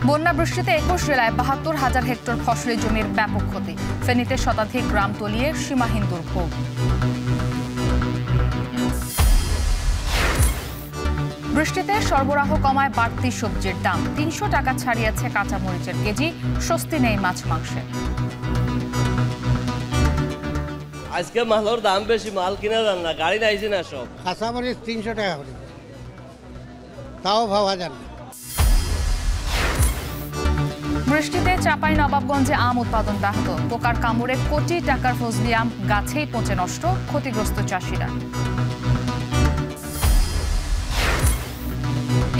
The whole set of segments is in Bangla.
বন্যা বৃষ্টিতে ২১ জেলায় ৭২,০০০ হেক্টর ফসলি জমির ব্যাপক ক্ষতি। ফেনীতে শতাধিক গ্রাম তলিয়ে সীমাহীন দুর্ভোগ। বৃষ্টিতে সরবরাহ কমায় বাড়তি সবজির দাম। ৩০০ টাকা ছাড়িয়েছে কাঁচামরিচের কেজি। স্বস্তি নেই মাছ মাংসে। আজকে মালের দাম বেশি, মাল কিনা যান না, গাড়ি নাইছে না সব। কাঁচামরিচ ৩০০ টাকা করে, তাও ভাবা যান না। বৃষ্টিতে চাঁপাইনবাবগঞ্জে আম উৎপাদন ব্যাহত। পোকার কামড়ে কোটি টাকার ফজলি আম গাছেই পচে নষ্ট, ক্ষতিগ্রস্ত চাষিরা।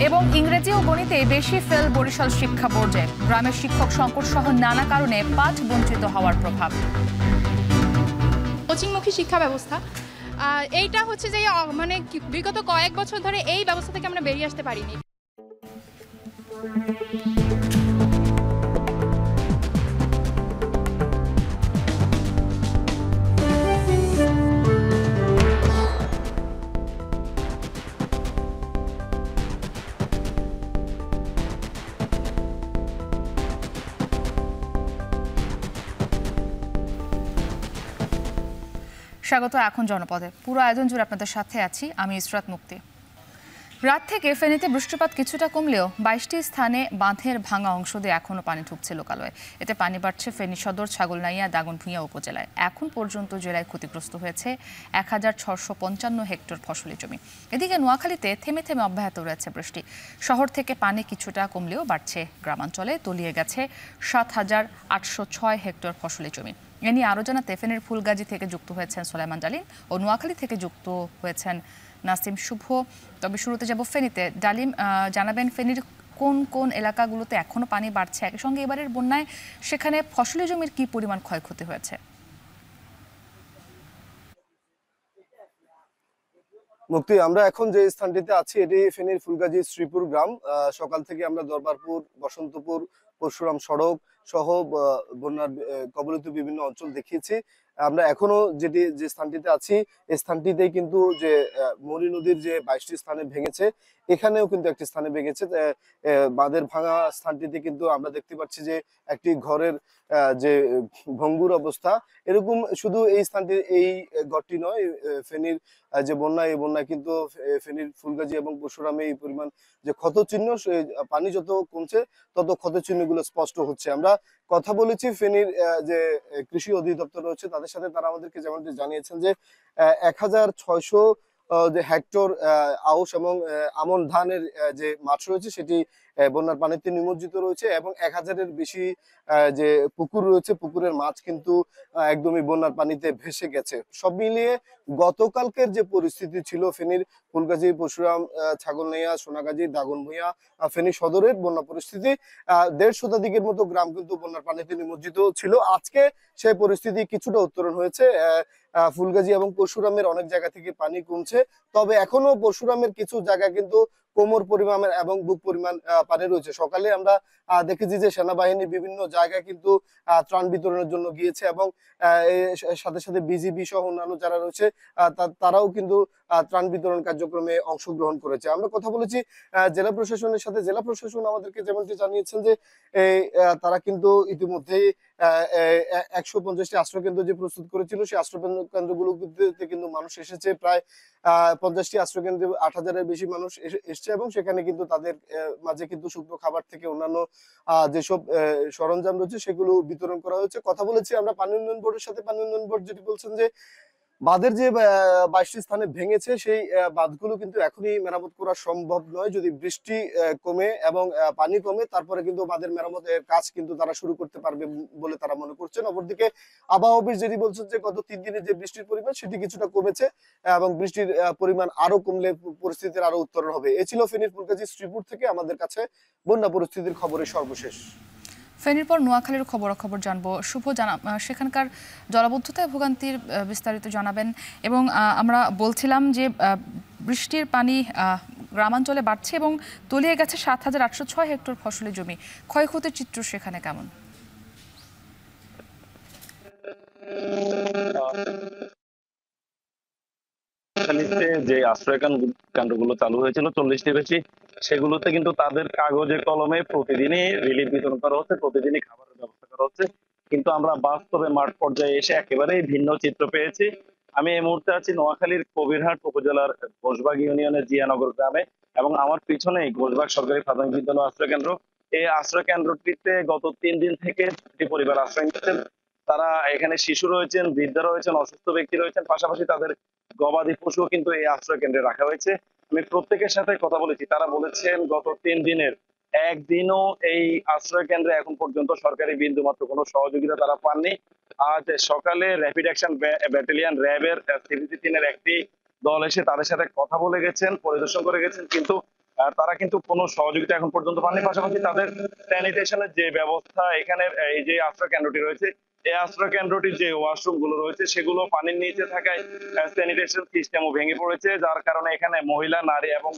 এবং ইংরেজি ও গণিতে বেশি ফেল বরিশাল শিক্ষা বোর্ডে। গ্রামের শিক্ষক সংকট সহ নানা কারণে পাঠ বঞ্চিত হওয়ার প্রভাব। কোচিংমুখী শিক্ষা ব্যবস্থা এইটা হচ্ছে যে মানে বিগত কয়েক বছর ধরে এই ব্যবস্থা থেকে আমরা বেরিয়ে আসতে পারিনি। স্বাগত এখন জনপদে। পুরো আয়োজন জুড়ে আপনাদের সাথে আছি আমি ইসরাত মুক্তি। রাত থেকে ফেনীতে বৃষ্টিপাত কিছুটা কমলেও ২২টি স্থানে বাঁধের ভাঙা অংশ দিয়ে এখনও পানি ঢুকছে লোকালয়ে। এতে পানি বাড়ছে ফেনী সদর, ছাগলনাইয়া, দাগনভূঞা উপজেলায়। এখন পর্যন্ত জেলায় ক্ষতিগ্রস্ত হয়েছে ১,৬৫৫ হেক্টর ফসলি জমি। এদিকে নোয়াখালীতে থেমে থেমে অব্যাহত রয়েছে বৃষ্টি। শহর থেকে পানি কিছুটা কমলেও বাড়ছে গ্রামাঞ্চলে, তলিয়ে গেছে ৭,৮০৬ হেক্টর ফসলি জমি। এ নিয়ে আরও জানাতে ফেনীর ফুলগাজী থেকে যুক্ত হয়েছেন সোলাইমান ডালিম ও নোয়াখালী থেকে যুক্ত হয়েছেন নাসিম শুভ। তবে শুরুতে যাব ফেনীতে। ডালিম, জানাবেন ফেনীর কোন কোন এলাকাগুলোতে এখনো পানি বাড়ছে, একই সঙ্গে এবারের বন্যায় সেখানে ফসলি জমির কি পরিমাণ ক্ষয়ক্ষতি হয়েছে? মুক্তি, আমরা এখন যে স্থানটিতে আছি এটি ফেনীর ফুলগাজী শ্রীপুর গ্রাম। সকাল থেকে আমরা দরবারপুর, বসন্তপুর, পরশুরাম সড়ক সহ বন্যার কবলিত বিভিন্ন অঞ্চল দেখিয়েছি। আমরা এখনো যে স্থানটিতে আছি এই স্থানটিতেই কিন্তু যে মরি নদীর যে ২২টি স্থানে ভেঙেছে, এখানেও কিন্তু একটি স্থানে ভেঙেছে। বাঁধের ভাঙা স্থানটিতে কিন্তু আমরা দেখতে পাচ্ছি যে একটি ঘরের যে ভঙ্গুর অবস্থা। এরকম শুধু এই স্থানটি, এই ঘরটি নয়, ফেনীর যে বন্যা, এই বন্যা কিন্তু ফেনীর ফুলগাজী এবং পরশুরামে এই পরিমাণ যে ক্ষত চিহ্ন, পানি যত কমছে তত ক্ষত চিহ্নগুলো স্পষ্ট হচ্ছে। আমরা কথা বলেছি ফেনীর যে কৃষি অধিদপ্তর রয়েছে তাদের সাথে, তারা আমাদেরকে যেমনটি জানিয়েছেন যে ১,৬০০ যে হেক্টর আউশ এবং আমন ধানের যে মাঠ রয়েছে সেটি বন্যার পানিতে নিমজ্জিত রয়েছে এবং ১,০০০-এর বেশি যে পুকুর রয়েছে, পুকুরের মাছ কিন্তু একদমই বন্যার পানিতে ভেসে গেছে। সব মিলিয়ে গতকালকের যে পরিস্থিতি ছিল ফেনীর ফুলগাজী, পরশুরাম, ছাগলনাইয়া, সোনাগাজী, দাগনভূঞা, ফেনী সদরের বন্যা পরিস্থিতি, ১৫০ শতাধিকের মতো গ্রাম কিন্তু বন্যার পানিতে নিমজ্জিত ছিল। আজকে সেই পরিস্থিতি কিছুটা উত্তরণ হয়েছে। ফুলগাজী এবং পরশুরামের অনেক জায়গা থেকে পানি কমছে, তবে এখনো পরশুরামের কিছু জায়গা কিন্তু কোমর পরিমাণ এবং বুক পরিমাণ পানি রয়েছে। সকালে আমরা দেখেছি যে সেনাবাহিনী বিভিন্ন জায়গায় কিন্তু ত্রাণ বিতরণের জন্য গিয়েছে এবং সাথে সাথে বিজিবি সহ অন্যান্য যারা রয়েছে তারাও কিন্তু ত্রাণ বিতরণ কার্যক্রমে অংশগ্রহণ করেছে। আমরা কথা বলেছি জেলা প্রশাসনের সাথে। জেলা প্রশাসন আমাদেরকে যেমনটি জানিয়েছেন যে তারা কিন্তু ইতিমধ্যেই ১৫০টি আশ্রয় কেন্দ্র যে প্রস্তুত করেছিল সেই আশ্রয় কেন্দ্রগুলোতে কিন্তু মানুষ এসেছে। প্রায় ৫০টি আশ্রয় কেন্দ্রে ৮,০০০-এর বেশি মানুষ এসছে এবং সেখানে কিন্তু তাদের মাঝে কিন্তু শুকনো খাবার থেকে অন্যান্য যেসব সরঞ্জাম রয়েছে সেগুলো বিতরণ করা হয়েছে। কথা বলেছি আমরা পানি উন্নয়ন বোর্ডের সাথে। পানি উন্নয়ন বোর্ড যেটি বলছেন যে বাঁধের যে ২২টি স্থানে ভেঙেছে সেই বাঁধগুলো কিন্তু এখনই মেরামত করা সম্ভব নয়। যদি বৃষ্টি কমে এবং পানি কমে তারপরে কিন্তু বাঁধের মেরামতের কাজ কিন্তু তারা শুরু করতে পারবে বলে তারা মনে করছেন। অপরদিকে আবহাওয়া অফিস যেটি বলছেন যে গত ৩ দিনে যে বৃষ্টির পরিমাণ সেটি কিছুটা কমেছে এবং বৃষ্টির পরিমাণ আরো কমলে পরিস্থিতির আরো উত্তরণ হবে। এ ছিল ফেনীর ফুলগাজী শ্রীপুর থেকে আমাদের কাছে বন্যা পরিস্থিতির খবরের সর্বশেষ। ফেনীর পর নোয়াখালীর খবরাখবর জানবো। শুভ, সেখানকার জলাবদ্ধতায় ভোগান্তির বিস্তারিত জানাবেন। এবং আমরা বলছিলাম যে বৃষ্টির পানি গ্রামাঞ্চলে বাড়ছে এবং তলিয়ে গেছে ৭,৮০৬ হেক্টর ফসলি জমি। ক্ষয়ক্ষতির চিত্র সেখানে কেমন? যে আশ্রয় কেন্দ্রগুলো চালু হয়েছিল ৪০টি বেশি, সেগুলোতে কিন্তু তাদের কাগজে কলমে প্রতিদিনই রিলিফ বিতরণ করা হচ্ছে, প্রতিদিনই খাবারের ব্যবস্থা করা হচ্ছে। কিন্তু আমরা বাস্তবে মাঠ পর্যায়ে এসে একেবারেই ভিন্ন চিত্র পেয়েছি। আমি এই মুহূর্তে আছি নোয়াখালীর কবিরহাট উপজেলার ঘোষবাগ ইউনিয়নের জিয়ানগর গ্রামে, এবং আমার পিছনেই ঘোষবাগ সরকারি প্রাথমিক বিদ্যালয় আশ্রয় কেন্দ্র। এই আশ্রয় কেন্দ্রটিতে গত 3 দিন থেকে 6টি পরিবার আশ্রয় নিচ্ছেন। তারা এখানে শিশু রয়েছেন, বৃদ্ধা রয়েছেন, অসুস্থ ব্যক্তি রয়েছেন, পাশাপাশি তাদের গবাদি পশুও কিন্তু এই আশ্রয় কেন্দ্রে রাখা হয়েছে। আমি প্রত্যেকের সাথে কথা বলেছি, তারা বলেছেন গত 3 দিনের একদিনও এই আশ্রয় কেন্দ্রে এখন পর্যন্ত সরকারি বিন্দু মাত্র কোনো সহযোগিতা তারা পাননি। আজ সকালে র্যাপিড অ্যাকশন ব্যাটালিয়ন র্যাবের সিভিসি-3-এর একটি দল এসে তাদের সাথে কথা বলে গেছেন, পরিদর্শন করে গেছেন, কিন্তু তারা কিন্তু কোনো সহযোগিতা এখন পর্যন্ত পাননি। পাশাপাশি তাদের স্যানিটেশনের যে ব্যবস্থা, এখানে এই যে আশ্রয় কেন্দ্রটি রয়েছে, এই আশ্রয় কেন্দ্রটির যে ওয়াশরুম গুলো রয়েছে সেগুলো পানির নিচে থাকায় স্যানিটেশন সিস্টেমও ভেঙে পড়েছে, যার কারণে এখানে মহিলা, নারী এবং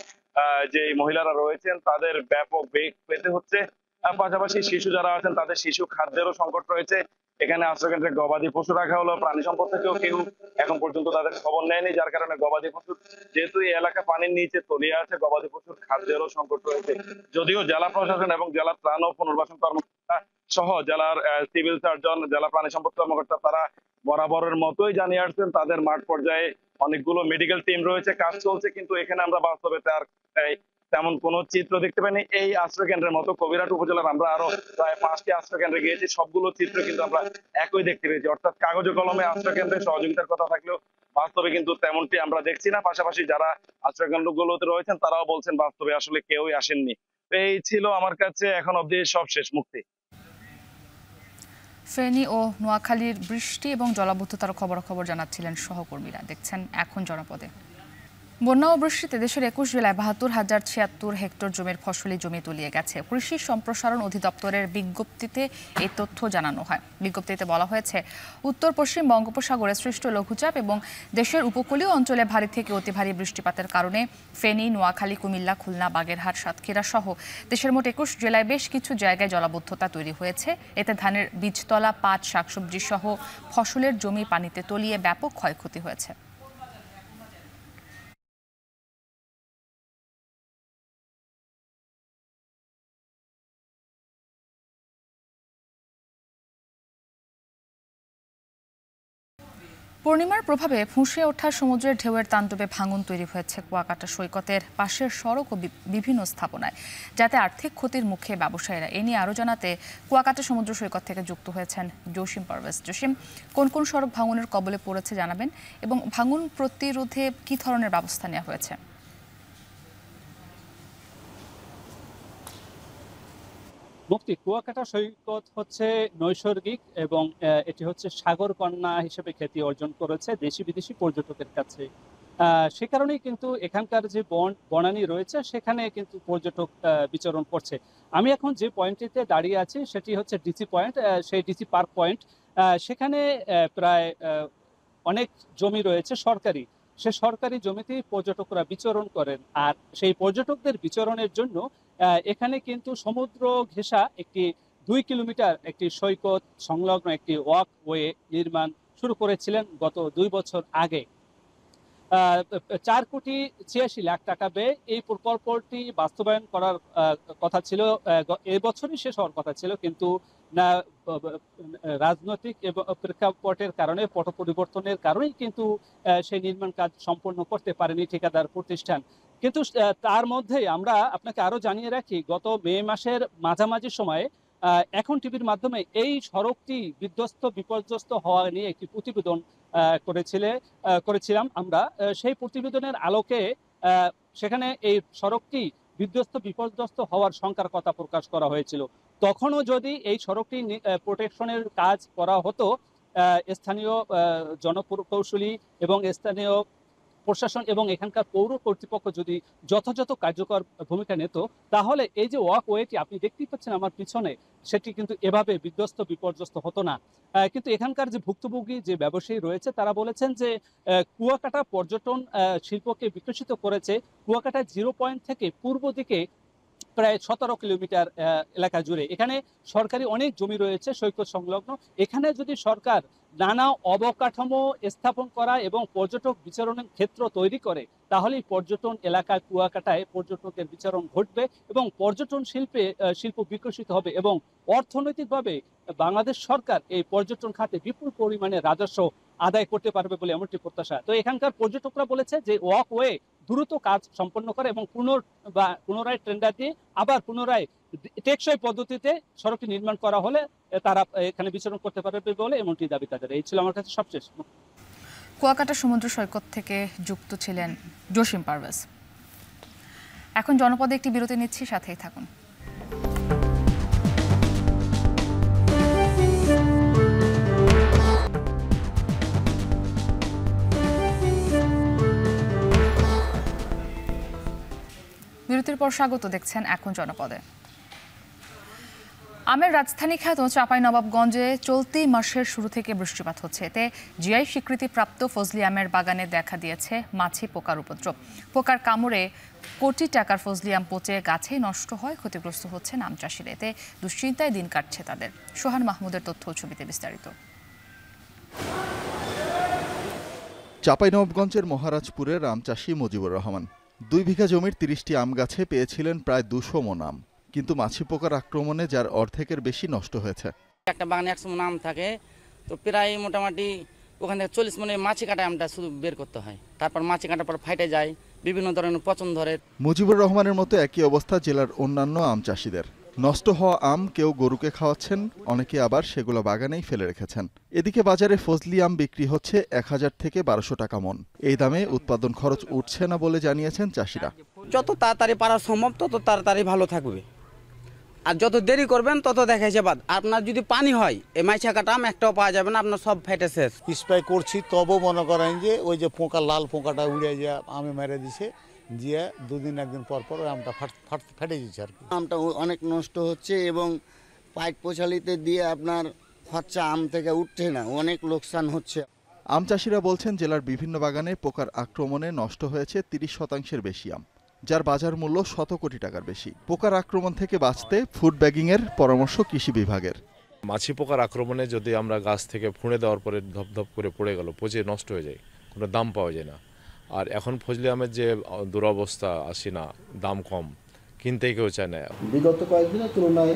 যে মহিলারা রয়েছেন তাদের ব্যাপক বেগ পেতে হচ্ছে। পাশাপাশি শিশু যারা আছেন তাদের শিশু খাদ্যেরও সংকট রয়েছে। এখানে আশ্রয় কেন্দ্রে গবাদি পশু রাখা হলো, প্রাণী সম্পদ থেকেও কেউ এখন পর্যন্ত তাদের খবর নেয়নি, যার কারণে গবাদি পশু, যেহেতু এই এলাকা পানির নিচে তলিয়ে আছে, গবাদি পশুর খাদ্যেরও সংকট রয়েছে। যদিও জেলা প্রশাসন এবং জেলা ত্রাণ ও পুনর্বাসন কর্মকর্তা সহ জেলার সিভিল সার্জন, জেলা প্রাণী সম্পদ কর্মকর্তা তারা বরাবরের মতোই জানিয়ে আসছেন তাদের মাঠ পর্যায়ে অনেকগুলো মেডিকেল টিম রয়েছে, কাজ চলছে, কিন্তু এখানে আমরা বাস্তবে তার তেমন কোনো চিত্র দেখতে পাইনি। এই আশ্রয় কেন্দ্রের মতো কবিরহাট উপজেলার আমরা আরো প্রায় 5টি আশ্রয় কেন্দ্রে গিয়েছি, সবগুলো চিত্র কিন্তু আমরা একই দেখতে পেয়েছি, অর্থাৎ কাগজে কলমে আশ্রয় কেন্দ্রে সহযোগিতার কথা থাকলেও বাস্তবে কিন্তু তেমনটি আমরা দেখছি না। পাশাপাশি যারা আশ্রয় কেন্দ্রগুলোতে রয়েছেন তারাও বলছেন বাস্তবে আসলে কেউই আসেননি। এই ছিল আমার কাছে এখন অব্দি সবশেষ। মুক্তি। ফেনী ও নোয়াখালীর বৃষ্টি এবং জলাবদ্ধতার খবরাখবর জানাচ্ছিলেন সহকর্মীরা। দেখছেন এখন জনপদে। বন্যা ও বৃষ্টিতে দেশের 21 জেলায় 72,076 হেক্টর জমির ফসলি জমি তলিয়ে গেছে। কৃষি সম্প্রসারণ অধিদপ্তরের বিজ্ঞপ্তিতে এই তথ্য জানানো হয়। বিজ্ঞপ্তিতে বলা হয়েছে, উত্তর পশ্চিম বঙ্গোপসাগরে সৃষ্ট লঘুচাপ এবং দেশের উপকূলীয় অঞ্চলে ভারী থেকে অতি ভারী বৃষ্টিপাতের কারণে ফেনী, নোয়াখালী, কুমিল্লা, খুলনা, বাগেরহাট, সাতক্ষীরা সহ দেশের মোট 21 জেলায় বেশ কিছু জায়গায় জলাবদ্ধতা তৈরি হয়েছে। এতে ধানের বীজতলা, পাট, শাকসবজি সহ ফসলের জমি পানিতে তলিয়ে ব্যাপক ক্ষয়ক্ষতি হয়েছে। পূর্ণিমার প্রভাবে ফুঁসে ওঠা সমুদ্রের ঢেউয়ের তাণ্ডবে ভাঙন তৈরি হয়েছে কুয়াকাটা সৈকতের পাশের সড়ক ও বিভিন্ন স্থাপনায়, যাতে আর্থিক ক্ষতির মুখে ব্যবসায়ীরা। এ নিয়ে আরও জানাতে কুয়াকাটা সমুদ্র সৈকত থেকে যুক্ত হয়েছেন জসিম পারভেজ। জসিম, কোন কোন সড়ক ভাঙনের কবলে পড়েছে জানাবেন, এবং ভাঙন প্রতিরোধে কী ধরনের ব্যবস্থা নেওয়া হয়েছে? মুক্তি, কুয়াকাটা সৈকত হচ্ছে নৈসর্গিক এবং এটি হচ্ছে সাগর কন্যা হিসেবে খ্যাতি অর্জন করেছে দেশি বিদেশি পর্যটকের কাছে। সে কারণেই কিন্তু এখানকার যে বনানী রয়েছে সেখানে কিন্তু পর্যটক বিচরণ করছে। আমি এখন যে পয়েন্টটিতে দাঁড়িয়ে আছি সেটি হচ্ছে ডিসি পয়েন্ট, সেই ডিসি পার্ক পয়েন্ট। সেখানে প্রায় অনেক জমি রয়েছে সরকারি, সে সরকারি জমিতেই পর্যটকরা বিচরণ করেন। আর সেই পর্যটকদের বিচরণের জন্য এখানে কিন্তু সমুদ্র ঘেঁষা একটি 2 কিলোমিটার একটি সৈকত সংলগ্ন একটি ওয়াকওয়ে নির্মাণ শুরু করেছিলেন গত 2 বছর আগে। 4,86,00,000 টাকা ব্যয়ে এই প্রকল্পটি বাস্তবায়ন করার কথা ছিল, এবছরই শেষ হওয়ার কথা ছিল, কিন্তু রাজনৈতিক এবং প্রেক্ষাপটের কারণে, পট পরিবর্তনের কারণেই কিন্তু সেই নির্মাণ কাজ সম্পন্ন করতে পারেনি ঠিকাদার প্রতিষ্ঠান। কিন্তু তার মধ্যেই আমরা আপনাকে আরো জানিয়ে রাখি, গত মে মাসের মাঝামাঝি সময়ে এখন টিভির মাধ্যমে এই সড়কটি বিধ্বস্ত বিপর্যস্ত হওয়া নিয়ে একটি প্রতিবেদন করেছিলাম আমরা। সেই প্রতিবেদনের আলোকে সেখানে এই সড়কটি বিধ্বস্ত বিপর্যস্ত হওয়ার শঙ্কার কথা প্রকাশ করা হয়েছিল। তখনও যদি এই সড়কটি প্রোটেকশনের কাজ করা হতো, স্থানীয় জনপ্রকৌশলী এবং স্থানীয় প্রশাসন এবং এখানকার পৌর কর্তৃপক্ষ যদি যথাযথ কার্যকর ভূমিকা নিত, তাহলে এই যে ওয়াকওয়েটি আপনি দেখতেই পাচ্ছেন আমার পিছনে, সেটি কিন্তু এভাবে বিধ্বস্ত বিপর্যস্ত হতো না। কিন্তু এখানকার যে ভুক্তভোগী যে ব্যবসায়ী রয়েছে তারা বলেছেন যে কুয়াকাটা পর্যটন শিল্পকে বিকশিত করেছে কুয়াকাটা 0 পয়েন্ট থেকে পূর্ব দিকে প্রায় 17 কিলোমিটার এলাকা জুড়ে। এখানে সরকারি অনেক জমি রয়েছে সৈকত সংলগ্ন। এখানে যদি সরকার নানা অবকাঠামো স্থাপন করা এবং পর্যটক বিচরণের ক্ষেত্র তৈরি করে, তাহলেই পর্যটন এলাকায় কুয়াকাটায় পর্যটকের বিচরণ ঘটবে এবং পর্যটন শিল্প বিকশিত হবে এবং অর্থনৈতিকভাবে বাংলাদেশ সরকার এই পর্যটন খাতে বিপুল পরিমাণে রাজস্ব আদায় করতে পারবে বলে এমনটি প্রত্যাশা। তো এখানকার পর্যটকরা বলেছে যে ওয়াকওয়ে দ্রুত কাজ সম্পন্ন করে এবং পুনরায় টেন্ডার দিয়ে আবার পুনরায় টেকসই পদ্ধতিতে সড়কটি নির্মাণ করা হলে তারা এখানে বিচরণ করতে পারবে বলে এমনটি দাবি তাদের। এই ছিল আমার কাছে সবশেষ। কুয়াকাটা সমুদ্র সৈকত থেকে যুক্ত ছিলেন জসিম পারভেজ। এখন জনপদে একটি বিরতি নিচ্ছি, সাথেই থাকুন। বিরতির পর স্বাগত, দেখছেন এখন জনপদে। আমের রাজধানী খ্যাত চাঁপাইনবাবগঞ্জে চলতি মাসের শুরু থেকে বৃষ্টিপাত হচ্ছে। এতে জিআই স্বীকৃতিপ্রাপ্ত ফজলি আমের বাগানে দেখা দিয়েছে মাছি পোকার উপদ্রব। পোকার কামড়ে কোটি টাকার ফজলি আম পচে গাছেই নষ্ট হয়, ক্ষতিগ্রস্ত হচ্ছেন আম চাষিরা। এতে দুশ্চিন্তায় দিন কাটছে তাদের। সোহান মাহমুদের তথ্য ছবিতে বিস্তারিত। চাঁপাইনবাবগঞ্জের মহারাজপুরের আম চাষি মুজিবুর রহমান 2 বিঘা জমির 30টি আম গাছে পেয়েছিলেন প্রায় 200 মণ আম, কিন্তু মাছি পোকার আক্রমণে যার অর্ধেকের বেশি নষ্ট হয়েছে। একটা বাগানে 100 মণ আম থাকে, তো প্রায় মোটামুটি ওখান থেকে 40 মণে মাছি কাটা আমটা শুধু বের করতে হয়। তারপর মাছি কাটার পর ফাইটে যায়, বিভিন্ন ধরনের পচন ধরে। মুজিবুর রহমানের মতো একই অবস্থা জেলার অন্যান্য আম চাষিদের। নষ্ট হওয়া আম কেউ গরুকে খাওয়াচ্ছেন, অনেকে আবার সেগুলো বাগানেই ফেলে রেখেছেন। এদিকে বাজারে ফজলি আম বিক্রি হচ্ছে 1000 থেকে 1200 টাকা মণ। এই দামে উৎপাদন খরচ উঠছে না বলে জানিয়েছেন চাষিরা। যত তাড়াতাড়ি পারা সম্ভব তত তাড়াতাড়ি ভালো থাকবে, আর যত দেরি করবেন তত দেখা যাবে বাদ। আপনার যদি পানি হয় এই মাইছা কাটা আম একটাও পাওয়া যাবে না, আপনার সব ফেটে শেষ। স্প্রে করছি, তবু মনে করেন যে ওই যে পোকা, লাল পোকাটা উড়ে যা আমে মেরে দিছে, দিয়ে 2 দিন 1 দিন পর পর আমটা ফেটে দিচ্ছে আর কি। আমটা অনেক নষ্ট হচ্ছে এবং পাইক পোছালিতে দিয়ে আপনার খরচা আম থেকে উঠছে না, অনেক লোকসান হচ্ছে। আম চাষিরা বলছেন জেলার বিভিন্ন বাগানে পোকার আক্রমণে নষ্ট হয়েছে 30% বেশি আম, যার বাজার মূল্য 100 কোটি টাকার বেশি। পোকার আক্রমণ থেকে বাঁচতে ফুড ব্যাগিংয়ের পরামর্শ কৃষি বিভাগের। মাছি পোকার আক্রমণে যদি আমরা গাছ থেকে ফুঁড়ে দেওয়ার পরে ধপধপ করে পড়ে গেল, পচে নষ্ট হয়ে যায়, কোনো দাম পাওয়া যায় না। আর এখন ফজলি আমের যে দুরবস্থা, আসি না, দাম কম, কিনতেই কেউ চায় না। বিগত কয়েকদিনের তুলনায়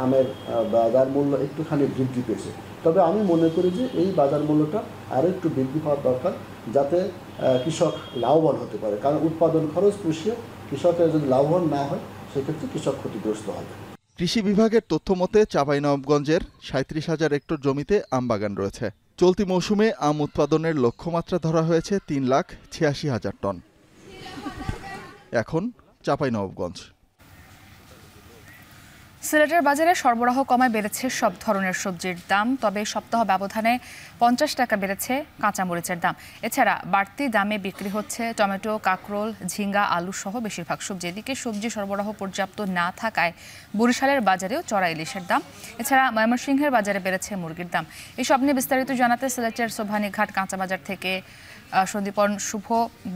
আমের বাজার মূল্য একটুখানি বৃদ্ধি পেয়েছে, তবে আমি মনে করি যে এই বাজার মূল্যটা আরও একটু বৃদ্ধি হওয়ার দরকার, যাতে কৃষক লাভবান হতে পারে। কারণ উৎপাদন খরচ পুষিয়ে কৃষকের যদি লাভবান না হয়, সেক্ষেত্রে কৃষক ক্ষতিগ্রস্ত হবে। কৃষি বিভাগের তথ্য মতে চাঁপাইনবাবগঞ্জের 37,000 হেক্টর জমিতে আম বাগান রয়েছে। চলতি মৌসুমে আম উৎপাদনের লক্ষ্যমাত্রা ধরা হয়েছে 3,86,000 টন। এখন চাঁপাইনবাবগঞ্জ। সিলেটের বাজারে সরবরাহ কমায় বেড়েছে সব ধরনের সবজির দাম, তবে সপ্তাহ ব্যবধানে 50 টাকা বেড়েছে কাঁচামরিচের দাম। এছাড়া বাড়তি দামে বিক্রি হচ্ছে টমেটো, কাঁকরোল, ঝিঙ্গা, আলু সহ বেশিরভাগ সবজি। এদিকে সবজি সরবরাহ পর্যাপ্ত না থাকায় বরিশালের বাজারেও চড়া ইলিশের দাম। এছাড়া ময়মনসিংহের বাজারে বেড়েছে মুরগির দাম। এসব নিয়ে বিস্তারিত জানাতে সিলেটের সোভানীঘাট কাঁচাবাজার থেকে সন্দীপন শুভ,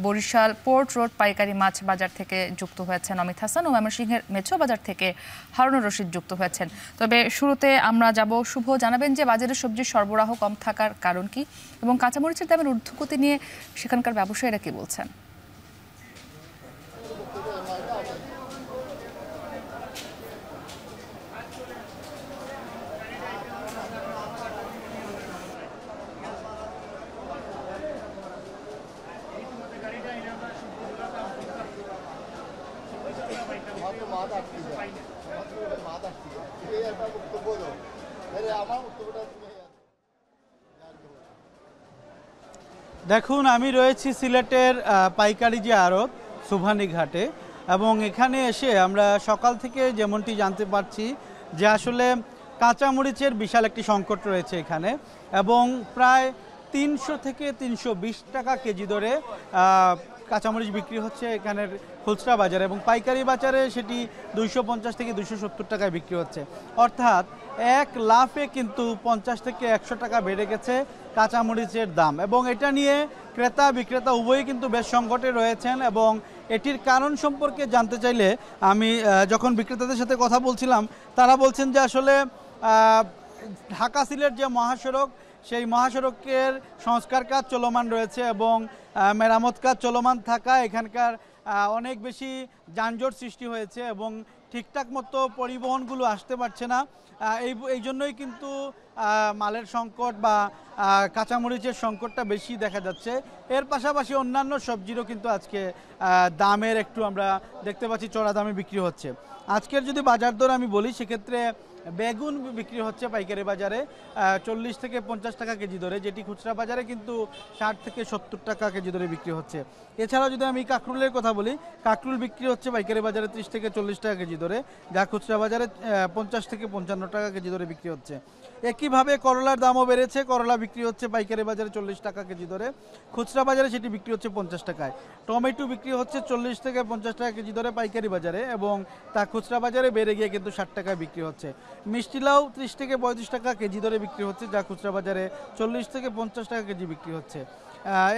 বরিশাল পোর্ট রোড পাইকারি মাছ বাজার থেকে যুক্ত হয়েছেন অমিত হাসান ও ময়মনসিংহের মেছো বাজার থেকে হারুনুর রশিদ যুক্ত হয়েছেন। তবে শুরুতে আমরা যাব, শুভ, জানাবেন যে বাজারে সবজির সরবরাহ কম থাকার কারণ কি এবং কাঁচামরিচের দামের ঊর্ধ্বগতি নিয়ে সেখানকার ব্যবসায়ীরা কি বলছেন? দেখুন, আমি রয়েছি সিলেটের পাইকারি যে আড়ত সোভানীঘাটে, এবং এখানে এসে আমরা সকাল থেকে যেমনটি জানতে পারছি যে আসলে কাঁচামরিচের বিশাল একটি সংকট রয়েছে এখানে, এবং প্রায় 300 থেকে 320 টাকা কেজি দরে কাঁচামরিচ বিক্রি হচ্ছে এখানের খুচরা বাজারে, এবং পাইকারি বাজারে সেটি 250 থেকে 270 টাকায় বিক্রি হচ্ছে। অর্থাৎ এক লাফে কিন্তু 50 থেকে 100 টাকা বেড়ে গেছে কাঁচামরিচের দাম, এবং এটা নিয়ে ক্রেতা বিক্রেতা উভয়ই কিন্তু বেশ সংকটে রয়েছেন। এবং এটির কারণ সম্পর্কে জানতে চাইলে আমি যখন বিক্রেতাদের সাথে কথা বলছিলাম, তারা বলছেন যে আসলে ঢাকা সিলেট যে মহাসড়ক, সেই মহাসড়কের সংস্কার কাজ চলমান রয়েছে এবং মেরামত কাজ চলমান থাকা এখানকার অনেক বেশি যানজট সৃষ্টি হয়েছে এবং ঠিকঠাক মতো পরিবহনগুলো আসতে পারছে না। এই জন্যই কিন্তু মালের সংকট বা কাঁচামরিচের সংকটটা বেশি দেখা যাচ্ছে। এর পাশাপাশি অন্যান্য সবজিরও কিন্তু আজকে দামের একটু আমরা দেখতে পাচ্ছি চড়া দামে বিক্রি হচ্ছে। আজকের যদি বাজার দর আমি বলি সেক্ষেত্রে বেগুন বিক্রি হচ্ছে পাইকারি বাজারে 40 থেকে 50 টাকা কেজি দরে, যেটি খুচরা বাজারে কিন্তু 60 থেকে 70 টাকা কেজি দরে বিক্রি হচ্ছে। এছাড়াও যদি আমি কাঁকরুলের কথা বলি, কাঁকরুল বিক্রি হচ্ছে পাইকারি বাজারে 30 থেকে 40 টাকা কেজি দরে, যা খুচরা বাজারে 50 থেকে 55 টাকা কেজি দরে বিক্রি হচ্ছে। একইভাবে করলার দামও বেড়েছে, করলা বিক্রি হচ্ছে পাইকারি বাজারে 40 টাকা কেজি দরে, খুচরা বাজারে সেটি বিক্রি হচ্ছে 50 টাকায়। টমেটো বিক্রি হচ্ছে 40 থেকে 50 টাকা কেজি দরে পাইকারি বাজারে এবং তা খুচরা বাজারে বেড়ে গিয়ে কিন্তু 60 টাকায় বিক্রি হচ্ছে। মিষ্টি লাউ 30 থেকে 35 টাকা কেজি দরে বিক্রি হচ্ছে, যা খুচরা বাজারে 40 থেকে 50 টাকা কেজি বিক্রি হচ্ছে।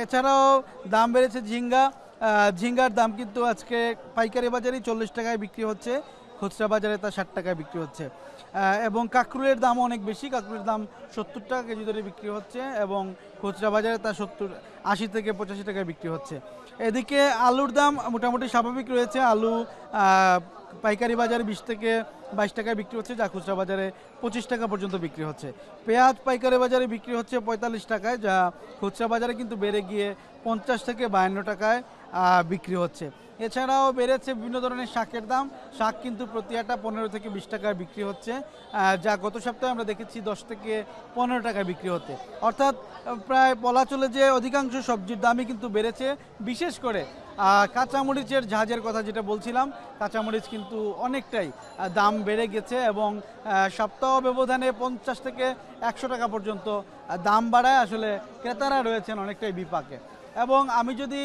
এছাড়াও দাম বেড়েছে ঝিঙ্গার দাম কিন্তু আজকে পাইকারি বাজারেই 40 টাকায় বিক্রি হচ্ছে, খুচরা বাজারে তা 60 টাকায় বিক্রি হচ্ছে। এবং কাঁকরুলের দাম অনেক বেশি, কাঁকরুলের দাম 70 টাকা কেজি দরে বিক্রি হচ্ছে এবং খুচরা বাজারে তা 80 থেকে 85 টাকায় বিক্রি হচ্ছে। এদিকে আলুর দাম মোটামুটি স্বাভাবিক রয়েছে, আলু পাইকারি বাজারে 20 থেকে 22 টাকায় বিক্রি হচ্ছে, যা খুচরা বাজারে 25 টাকা পর্যন্ত বিক্রি হচ্ছে। পেঁয়াজ পাইকারি বাজারে বিক্রি হচ্ছে 45 টাকায়, যা খুচরা বাজারে কিন্তু বেড়ে গিয়ে 50 থেকে 52 টাকায় বিক্রি হচ্ছে। এছাড়াও বেড়েছে বিভিন্ন ধরনের শাকের দাম, শাক কিন্তু প্রতি আটা 15 থেকে 20 টাকায় বিক্রি হচ্ছে, যা গত সপ্তাহে আমরা দেখেছি 10 থেকে 15 টাকায় বিক্রি হতে। অর্থাৎ প্রায় বলা চলে যে অধিকাংশ সবজির দামই কিন্তু বেড়েছে। বিশেষ করে কাঁচামরিচের ঝাঁজের কথা যেটা বলছিলাম, কাঁচামরিচ কিন্তু অনেকটাই দাম বেড়ে গেছে এবং সপ্তাহ ব্যবধানে 50 থেকে 100 টাকা পর্যন্ত দাম বাড়ায় আসলে ক্রেতারা রয়েছেন অনেকটাই বিপাকে। এবং আমি যদি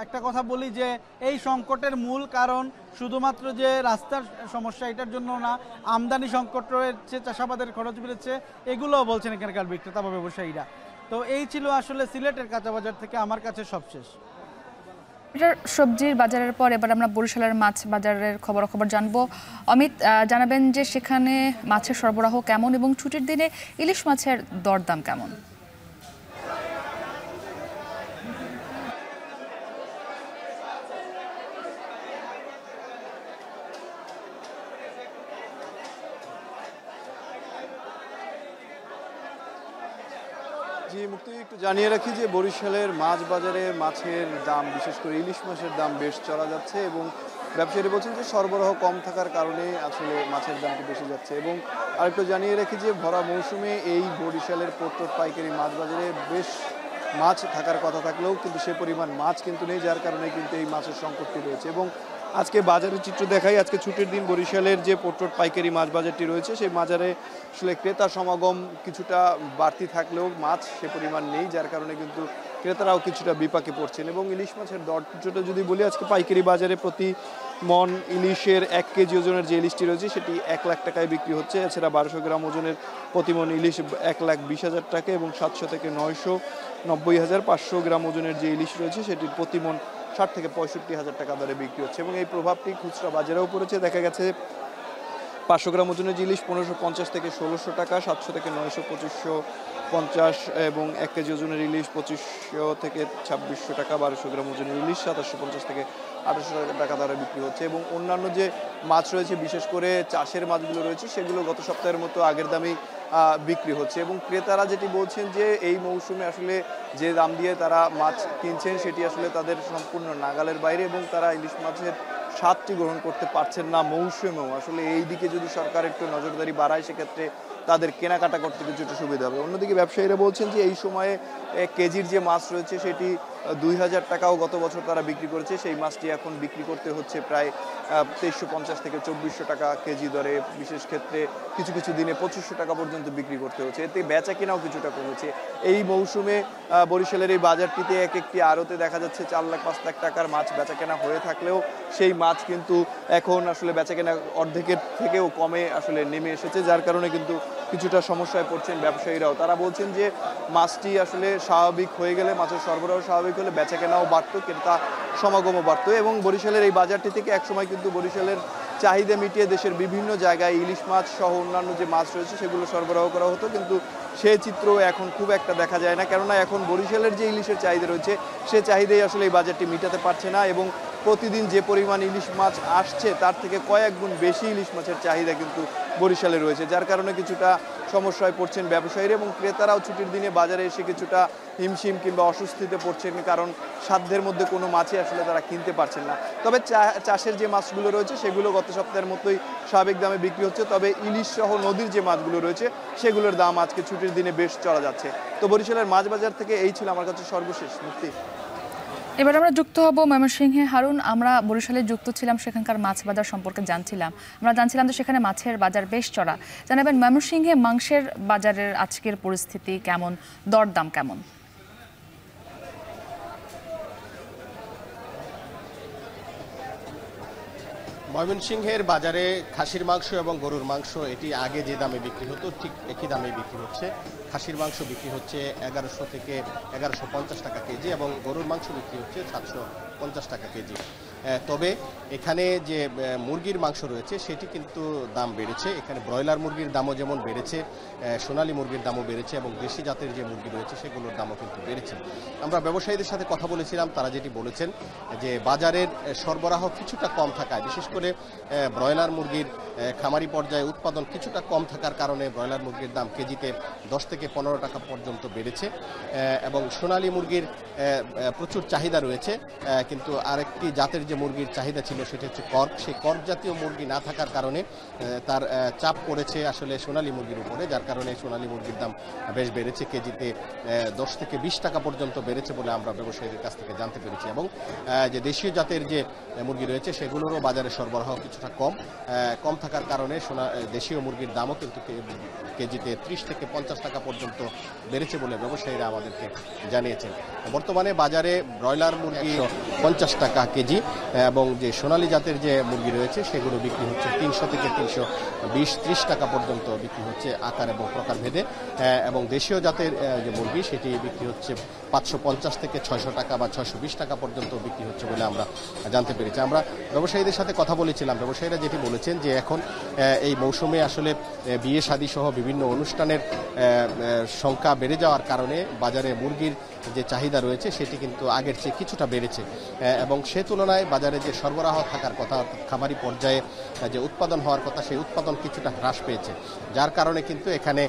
একটা কথা বলি যে এই সংকটের মূল কারণ শুধুমাত্র যে রাস্তার সমস্যা, এটার জন্য না, আমদানি সংকট রয়েছে, চাষাবাদের খরচ বেড়েছে, এগুলোও বলছেন এখানকার বিক্রেতা বা ব্যবসায়ীরা। তো এই ছিল আসলে সিলেটের কাঁচা বাজার থেকে আমার কাছে সবশেষ। সবজির বাজারের পর এবার আমরা বরিশালের মাছ বাজারের খবর জানবো। অমিত, জানাবেন যে সেখানে মাছের সরবরাহ কেমন এবং ছুটির দিনে ইলিশ মাছের দরদাম কেমন? জি মুক্তি, একটু জানিয়ে রাখি যে বরিশালের মাছ বাজারে মাছের দাম, বিশেষ করে ইলিশ মাছের দাম বেশ চড়া যাচ্ছে এবং ব্যবসায়ীরা বলছেন যে সরবরাহ কম থাকার কারণে আসলে মাছের দামটি বেশি যাচ্ছে। এবং আরেকটু জানিয়ে রাখি যে ভরা মৌসুমে এই বরিশালের পোর্ট পাইকারি মাছ বাজারে বেশ মাছ থাকার কথা থাকলেও কিন্তু সে পরিমাণ মাছ কিন্তু নেই, যার কারণে কিন্তু এই মাছের সংকটটি রয়েছে। এবং আজকে বাজারের চিত্র দেখাই, আজকে ছুটির দিন বরিশালের যে পোর্ট পাইকারি মাছ বাজারটি রয়েছে সেই বাজারে আসলে ক্রেতা সমাগম কিছুটা বাড়তি থাকলেও মাছ সে পরিমাণ নেই, যার কারণে কিন্তু ক্রেতারাও কিছুটা বিপাকে পড়ছেন। এবং ইলিশ মাছের দরটা যদি বলি, আজকে পাইকারি বাজারে প্রতি মন ইলিশের 1 কেজি ওজনের যে ইলিশটি রয়েছে সেটি 1 লাখ টাকায় বিক্রি হচ্ছে। এছাড়া 1200 গ্রাম ওজনের প্রতি মন ইলিশ 1,20,000 টাকা এবং 700 থেকে 990,000, 500 গ্রাম ওজনের যে ইলিশ রয়েছে সেটি প্রতি মন 60 থেকে 65,000 টাকা দরে বিক্রি হচ্ছে। এবং এই প্রভাবটি খুচরা বাজারেও পড়েছে। দেখা গেছে 500 গ্রাম ওজনের যে ইলিশ 1550 থেকে 1600 টাকা, 700 থেকে 900, 2550 এবং 1 কেজি ওজনের ইলিশ 2500 থেকে 2600 টাকা, 1200 গ্রাম ওজনের ইলিশ 2750 থেকে 2800 টাকা দরে বিক্রি হচ্ছে। এবং অন্যান্য যে মাছ রয়েছে, বিশেষ করে চাষের মাছগুলো রয়েছে, সেগুলো গত সপ্তাহের মতো আগের দামেই বিক্রি হচ্ছে। এবং ক্রেতারা যেটি বলছেন যে এই মৌসুমে আসলে যে দাম দিয়ে তারা মাছ কিনছেন সেটি আসলে তাদের সম্পূর্ণ নাগালের বাইরে এবং তারা ইলিশ মাছের স্বাদটি গ্রহণ করতে পারছেন না মৌসুমেও। আসলে এই দিকে যদি সরকার একটু নজরদারি বাড়ায় সেক্ষেত্রে তাদের কেনাকাটা করতে কিছুটা সুবিধা হবে। অন্যদিকে ব্যবসায়ীরা বলছেন যে এই সময়ে 1 কেজির যে মাছ রয়েছে সেটি 2000 টাকাও গত বছর তারা বিক্রি করেছে, সেই মাছটি এখন বিক্রি করতে হচ্ছে প্রায় 2350 থেকে 2400 টাকা কেজি দরে। বিশেষ ক্ষেত্রে কিছু কিছু দিনে 2500 টাকা পর্যন্ত বিক্রি করতে হচ্ছে। এতে বেচা কেনাও কিছুটা কমেছে। এই মৌসুমে বরিশালের এই বাজারটিতে একটি আড়তে দেখা যাচ্ছে 4 লাখ 5 লাখ টাকার মাছ বেচা কেনা হয়ে থাকলেও সেই মাছ কিন্তু এখন আসলে বেচা কেনা অর্ধেকের থেকেও কমে আসলে নেমে এসেছে, যার কারণে কিন্তু কিছুটা সমস্যায় পড়ছেন ব্যবসায়ীরাও। তারা বলছেন যে মাছটি আসলে স্বাভাবিক হয়ে গেলে, মাছের সরবরাহ স্বাভাবিক হলে বেচা কেনাও বাড়তো, ক্রেতা সমাগমও বাড়তো। এবং বরিশালের এই বাজারটি থেকে একসময় কিন্তু বরিশালের চাহিদা মিটিয়ে দেশের বিভিন্ন জায়গায় ইলিশ মাছ সহ অন্যান্য যে মাছ রয়েছে সেগুলো সরবরাহ করা হতো, কিন্তু সে চিত্র এখন খুব একটা দেখা যায় না, কেননা এখন বরিশালের যে ইলিশের চাহিদা রয়েছে সে চাহিদাই আসলে এই বাজারটি মেটাতে পারছে না এবং প্রতিদিন যে পরিমাণ ইলিশ মাছ আসছে তার থেকে কয়েক গুণ বেশি ইলিশ মাছের চাহিদা কিন্তু বরিশালে রয়েছে, যার কারণে কিছুটা সমস্যায় পড়ছেন ব্যবসায়ীরা এবং ক্রেতারাও ছুটির দিনে বাজারে এসে কিছুটা হিমশিম কিংবা অস্বস্তিতে পড়ছেন, কারণ সাধ্যের মধ্যে কোনো মাছই আসলে তারা কিনতে পারছেন না। তবে চাষের যে মাছগুলো রয়েছে সেগুলো গত সপ্তাহের মতোই স্বাভাবিক দামে বিক্রি হচ্ছে, তবে ইলিশ সহ নদীর যে মাছগুলো রয়েছে সেগুলোর দাম আজকে ছুটির দিনে বেশ চড়া যাচ্ছে। তো বরিশালের মাছ বাজার থেকে এই ছিল আমার কাছে সর্বশেষ। মুক্তি, এবার আমরা যুক্ত হব ময়মনসিংহে। হারুন, আমরা বরিশালে যুক্ত ছিলাম, সেখানকার মাছ বাজার সম্পর্কে আমরা জানছিলাম যে সেখানে মাছের বাজার বেশ চড়া। জানাবেন ময়মনসিংহে মাংসের বাজারের আজকের পরিস্থিতি কেমন, দরদাম কেমন? ময়মনসিংহের বাজারে খাসির মাংস এবং গরুর মাংস এটি আগে যে দামে বিক্রি হতো ঠিক একই দামে বিক্রি হচ্ছে। খাসির মাংস বিক্রি হচ্ছে 1100 থেকে 1150 টাকা কেজি এবং গরুর মাংস বিক্রি হচ্ছে 750 টাকা কেজি। তবে এখানে যে মুরগির মাংস রয়েছে সেটি কিন্তু দাম বেড়েছে। এখানে ব্রয়লার মুরগির দামও যেমন বেড়েছে, সোনালী মুরগির দামও বেড়েছে এবং দেশি জাতের যে মুরগি রয়েছে সেগুলোর দামও কিন্তু বেড়েছে। আমরা ব্যবসায়ীদের সাথে কথা বলেছিলাম, তারা যেটি বলেছেন যে বাজারের সরবরাহ কিছুটা কম থাকায়, বিশেষ করে ব্রয়লার মুরগির খামারি পর্যায়ে উৎপাদন কিছুটা কম থাকার কারণে ব্রয়লার মুরগির দাম কেজিতে 10 থেকে 15 টাকা পর্যন্ত বেড়েছে এবং সোনালী মুরগির প্রচুর চাহিদা রয়েছে, কিন্তু আরেকটি জাতের যে মুরগির চাহিদা ছিল সেটা হচ্ছে কর্ক। সেই কর্ক জাতীয় মুরগি না থাকার কারণে তার চাপ পড়েছে আসলে সোনালী মুরগির উপরে, যার কারণে সোনালী মুরগির দাম বেশ বেড়েছে, কেজিতে 10 থেকে 20 টাকা পর্যন্ত বেড়েছে বলে আমরা ব্যবসায়ীদের কাছ থেকে জানতে পেরেছি। এবং যে দেশীয় জাতের যে মুরগি রয়েছে সেগুলোরও বাজারে সরবরাহ কিছুটা কম থাকার কারণে দেশীয় মুরগির দামও কিন্তু কেজিতে 30 থেকে 50 টাকা পর্যন্ত বেড়েছে বলে ব্যবসায়ীরা আমাদেরকে জানিয়েছেন। বর্তমানে বাজারে ব্রয়লার মুরগি 50 টাকা কেজি এবং যে সোনালী জাতের যে মুরগি রয়েছে সেগুলো বিক্রি হচ্ছে 300 থেকে 320-30 টাকা পর্যন্ত বিক্রি হচ্ছে আকার এবং প্রকার ভেদে, এবং দেশীয় জাতের যে মুরগি সেটি বিক্রি হচ্ছে 550 থেকে 600 টাকা বা 620 টাকা পর্যন্ত বিক্রি হচ্ছে বলে আমরা জানতে পেরেছি। আমরা ব্যবসায়ীদের সাথে কথা বলেছিলাম, ব্যবসায়ীরা যেটি বলেছেন যে এখন এই মৌসুমে আসলে বিয়ে শাদী সহ বিভিন্ন অনুষ্ঠানের সংখ্যা বেড়ে যাওয়ার কারণে বাজারে মুরগির যে চাহিদা রয়েছে সেটি কিন্তু আগের চেয়ে কিছুটা বেড়েছে এবং সে তুলনায় বাজারে যে সরবরাহ থাকার কথা, খামারি পর্যায়ে যে উৎপাদন হওয়ার কথা, সেই উৎপাদন কিছুটা হ্রাস পেয়েছে, যার কারণে কিন্তু এখানে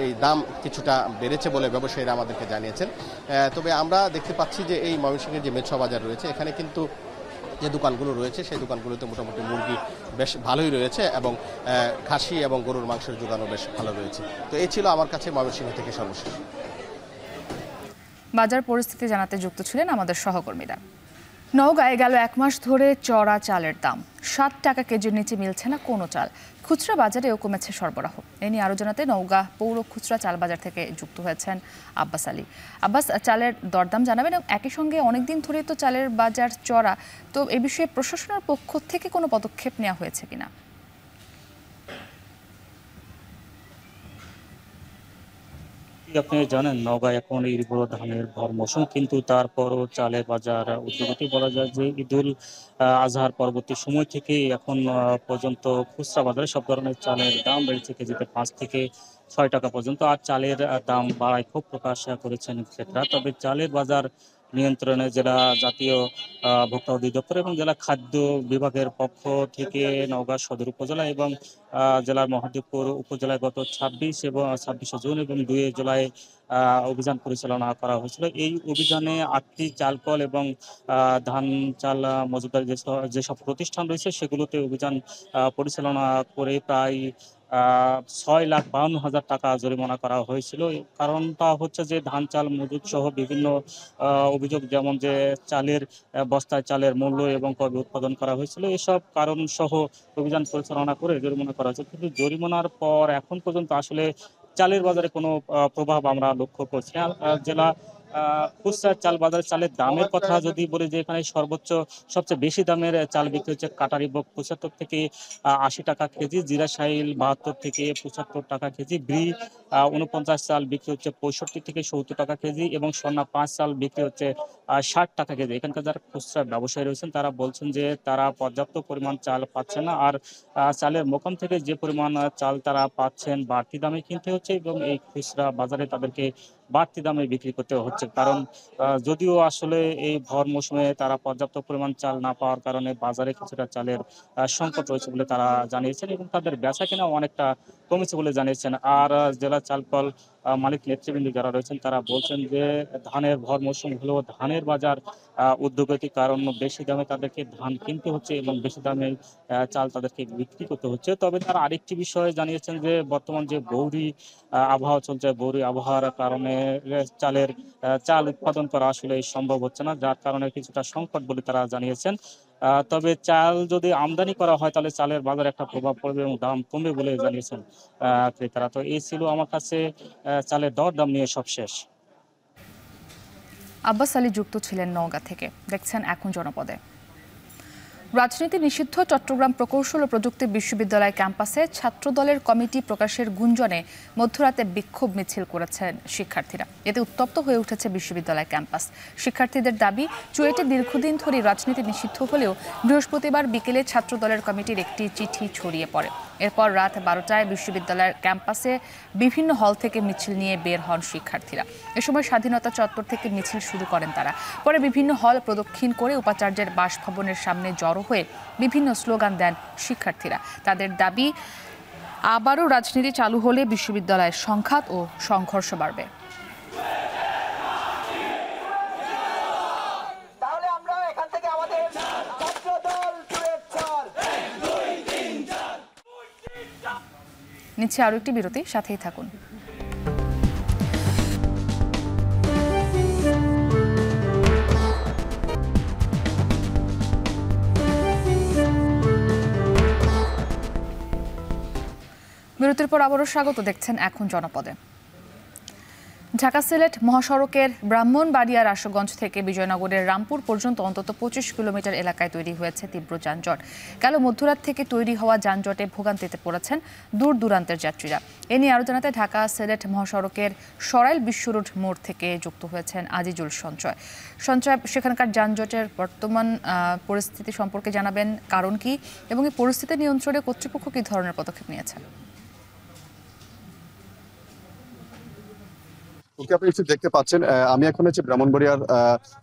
এই দাম কিছুটা বেড়েছে বলে ব্যবসায়ীরা আমাদেরকে জানিয়েছেন। তবে আমরা দেখতে পাচ্ছি যে এই ময়মনসিংহের যে মেছো বাজার রয়েছে এখানে কিন্তু যে দোকানগুলো রয়েছে সেই দোকানগুলোতে মোটামুটি মুরগি বেশ ভালোই রয়েছে এবং খাসি এবং গরুর মাংসের যোগানও বেশ ভালো রয়েছে। তো এই ছিল আমার কাছে ময়মনসিংহ থেকে সর্বশেষ। বাজার পরিস্থিতি জানাতে যুক্ত ছিলেন আমাদের সহকর্মীরা। নওগাঁয় গেল 1 মাস ধরে চড়া চালের দাম, 7 টাকা কেজির নিচে মিলছে না কোনো চাল। খুচরা বাজারেও কমেছে সরবরাহ। এ নিয়ে আরও জানাতে নওগাঁ পৌর খুচরা চাল বাজার থেকে যুক্ত হয়েছেন আব্বাস আলী। আব্বাস, চালের দরদাম জানাবেন এবং একই সঙ্গে অনেকদিন ধরেই তো চালের বাজার চড়া, তো এ বিষয়ে প্রশাসনের পক্ষ থেকে কোনো পদক্ষেপ নেওয়া হয়েছে কিনা? আপনি জানেন নওগাঁ এখন ঈদুল ধানের ভর মৌসুম, কিন্তু তারপরও চালের বাজার উদ্যোগী বলা যায় যে ঈদুল আজহার পরবর্তী সময় থেকে এখন পর্যন্ত খুচরা বাজারে সব ধরনের চালের দাম বেড়েছে কেজিতে 5 থেকে 6 টাকা পর্যন্ত। আর চালের দাম বাড়ায় ক্ষোভ প্রকাশ করেছেন ক্রেতারা। তবে চালের বাজার নিয়ন্ত্রণে জেলা জাতীয় ভোক্তা অধিদপ্তর এবং জেলা খাদ্য বিভাগের পক্ষ থেকে নওগাঁ সদর উপজেলা এবং জেলার মহাদেবপুর উপজেলায় গত 26 জুন এবং 2 জুলাই অভিযান পরিচালনা করা হয়েছিল। এই অভিযানে 8টি চালকল এবং ধান চাল মজুতদার যেসব প্রতিষ্ঠান রয়েছে সেগুলোতে অভিযান পরিচালনা করে প্রায় 6,52,000 টাকা জরিমানা করা হয়েছিল। কারণটা হচ্ছে যে ধান চাল মজুত সহ বিভিন্ন অভিযোগ, যেমন যে চালের বস্তায় চালের মূল্য এবং কবে উৎপাদন করা হয়েছিল, এসব কারণ সহ অভিযান পরিচালনা করে জরিমানা করা হয়েছে। কিন্তু জরিমানার পর এখন পর্যন্ত আসলে চালের বাজারে কোনো প্রভাব আমরা লক্ষ্য করছি না। জেলা খুচরা চাল বাজার চালের দামের কথা যদি বলি, যে এখানে সর্বোচ্চ সবচেয়ে বেশি দামের চাল বিক্রি হচ্ছে কাটারি বক 75 থেকে 80 টাকা কেজি, জিরা সাইল 72 থেকে 75 টাকা কেজি, ব্রি 49 চাল বিক্রি হচ্ছে 65 থেকে 70 টাকা কেজি এবং স্বর্ণা 5 চাল বিক্রি হচ্ছে 60 টাকা কেজি। এখানকার যারা খুচরা ব্যবসায়ী রয়েছেন তারা বলছেন যে তারা পর্যাপ্ত পরিমাণ চাল পাচ্ছে না, আর চালের মোকাম থেকে যে পরিমাণ চাল তারা পাচ্ছেন বাড়তি দামে কিনতে হচ্ছে এবং এই খুচরা বাজারে তাদেরকে বাড়তি দামে বিক্রি করতে হচ্ছে। কারণ যদিও আসলে এই ভর মৌসুমে তারা পর্যাপ্ত পরিমাণ চাল না পাওয়ার কারণে বাজারে কিছুটা চালের সংকট রয়েছে বলে তারা জানিয়েছেন এবং তাদের বেচা কেনা অনেকটা কমেছে বলে জানিয়েছেন। আর জেলা চালকল মালিক নেতৃবৃন্দ যারা রয়েছেন তারা বলছেন যে ধানের ভর মৌসুম হলেও ধানের বাজার ঊর্ধ্বগতির কারণ বেশি দামে তাদেরকে ধান কিনতে হচ্ছে এবং বেশি দামে চাল তাদেরকে বিক্রি করতে হচ্ছে। তবে তারা আরেকটি বিষয় জানিয়েছেন যে বর্তমান যে বৌরি আবহাওয়া চলছে, বৌরি আবহাওয়ার কারণে চাল উৎপাদন করা আসলে সম্ভব হচ্ছে না, যার কারণে কিছুটা সংকট বলে তারা জানিয়েছেন। তবে চাল যদি আমদানি করা হয় তাহলে চালের বাজারে একটা প্রভাব পড়বে এবং দাম কমবে বলে জানিয়েছেন ক্রেতারা। তো এই ছিল আমার কাছে চালের দরদাম নিয়ে সবশেষ। আব্বাস আলী যুক্ত ছিলেন নওগাঁ থেকে। দেখছেন এখন জনপদে। রাজনীতি নিষিদ্ধ চট্টগ্রাম প্রকৌশল ও প্রযুক্তি বিশ্ববিদ্যালয় ক্যাম্পাসে ছাত্রদলের কমিটি প্রকাশের গুঞ্জনে মধ্যরাতে বিক্ষোভ মিছিল করেছেন শিক্ষার্থীরা। এতে উত্তপ্ত হয়ে উঠেছে বিশ্ববিদ্যালয় ক্যাম্পাস। শিক্ষার্থীদের দাবি, চুয়েটে দীর্ঘদিন ধরে রাজনীতি নিষিদ্ধ হলেও বৃহস্পতিবার বিকেলে ছাত্রদলের কমিটির একটি চিঠি ছড়িয়ে পড়ে। এরপর রাত 12টায় বিশ্ববিদ্যালয়ের ক্যাম্পাসে বিভিন্ন হল থেকে মিছিল নিয়ে বের হন শিক্ষার্থীরা। এ সময় স্বাধীনতা চত্বর থেকে মিছিল শুরু করেন তারা। পরে বিভিন্ন হল প্রদক্ষিণ করে উপাচার্যের বাসভবনের সামনে জড়ো হয়ে বিভিন্ন স্লোগান দেন শিক্ষার্থীরা। তাদের দাবি, আবারও রাজনীতি চালু হলে বিশ্ববিদ্যালয়ের সংঘাত ও সংঘর্ষ বাড়বে। নিচ্ছে আরো একটি বিরতি, সাথেই থাকুন। বিরতির পর আবারও স্বাগত। দেখছেন এখন জনপদে। ঢাকা সিলেট মহাসড়কের ব্রাহ্মণবাড়িয়ার আশুগঞ্জ থেকে বিজয়নগরের রামপুর পর্যন্ত অন্তত 25 কিলোমিটার এলাকায় তৈরি হয়েছে তীব্র যানজট। কাল মধ্যরাত থেকে তৈরি হওয়া যানজটে ভোগান্তিতে পড়েছেন দূর দূরান্তের যাত্রীরা। এ নিয়ে আরও জানাতে ঢাকা সিলেট মহাসড়কের সরাইল বিশ্বরোড মোড় থেকে যুক্ত হয়েছেন আজিজুল সঞ্চয়। সেখানকার যানজটের বর্তমান পরিস্থিতি সম্পর্কে জানাবেন, কারণ কি এবং এই পরিস্থিতি নিয়ন্ত্রণে কর্তৃপক্ষ কী ধরনের পদক্ষেপ নিয়েছে? আপনি দেখতে পাচ্ছেন আমি এখন হচ্ছে ব্রাহ্মণবাড়িয়ার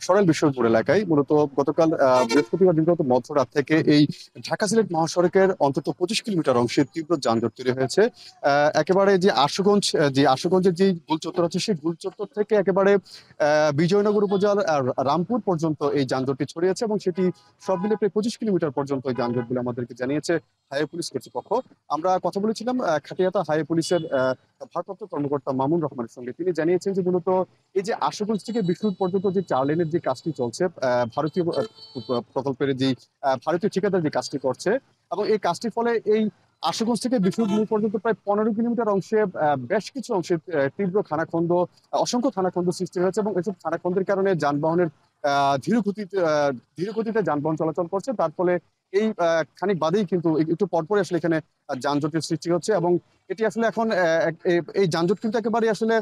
সরাইল বিশ্বরোড এলাকায়। মূলত গতকাল বৃহস্পতিবার দিনগত মধ্যরাত থেকে এই ঢাকা সিলেট মহাসড়কের অন্তত 25 কিলোমিটার অংশে তীব্র যানজট তৈরি হয়েছে। একেবারে যে আশুগঞ্জের যে গুল চত্বর আছে সেই গুল চত্বর থেকে একেবারে বিজয়নগর উপজেলার রামপুর পর্যন্ত এই যানজটটি ছড়িয়েছে এবং সেটি সব মিলে প্রায় 25 কিলোমিটার পর্যন্ত এই যানজটগুলো আমাদেরকে জানিয়েছে হাইওয়ে পুলিশ কর্তৃপক্ষ। আমরা কথা বলেছিলাম খাটিয়াতা হাইওয়ে পুলিশের ভারপ্রাপ্ত কর্মকর্তা মামুন রহমানের সঙ্গে। তিনি জানিয়েছেন যে মূলত এই যে আশুগঞ্জ থেকে বিশ্বরোড পর্যন্ত যে 4 লেনের যে কাজটি চলছে, ভারতীয় প্রকল্পের যে ভারতীয় ঠিকাদার যে কাজটি করছে, এবং এই কাজটির ফলে এই আশুগঞ্জ থেকে বিশ্বরোড মোড় পর্যন্ত প্রায় 15 কিলোমিটার অংশে বেশ কিছু অংশে তীব্র খানাখন্দ, অসংখ্য খানাখন্দ সৃষ্টি হয়েছে এবং এসব খানাখন্দের কারণে যানবাহনের ধীর গতিতে যানবাহন চলাচল করছে। তার ফলে এই খানিক বাদেই কিন্তু একটু পরপরই আসলে এখানে যানজটের সৃষ্টি হচ্ছে এবং এটি আসলে এখন এই যানজট কিন্তু একেবারে আসলে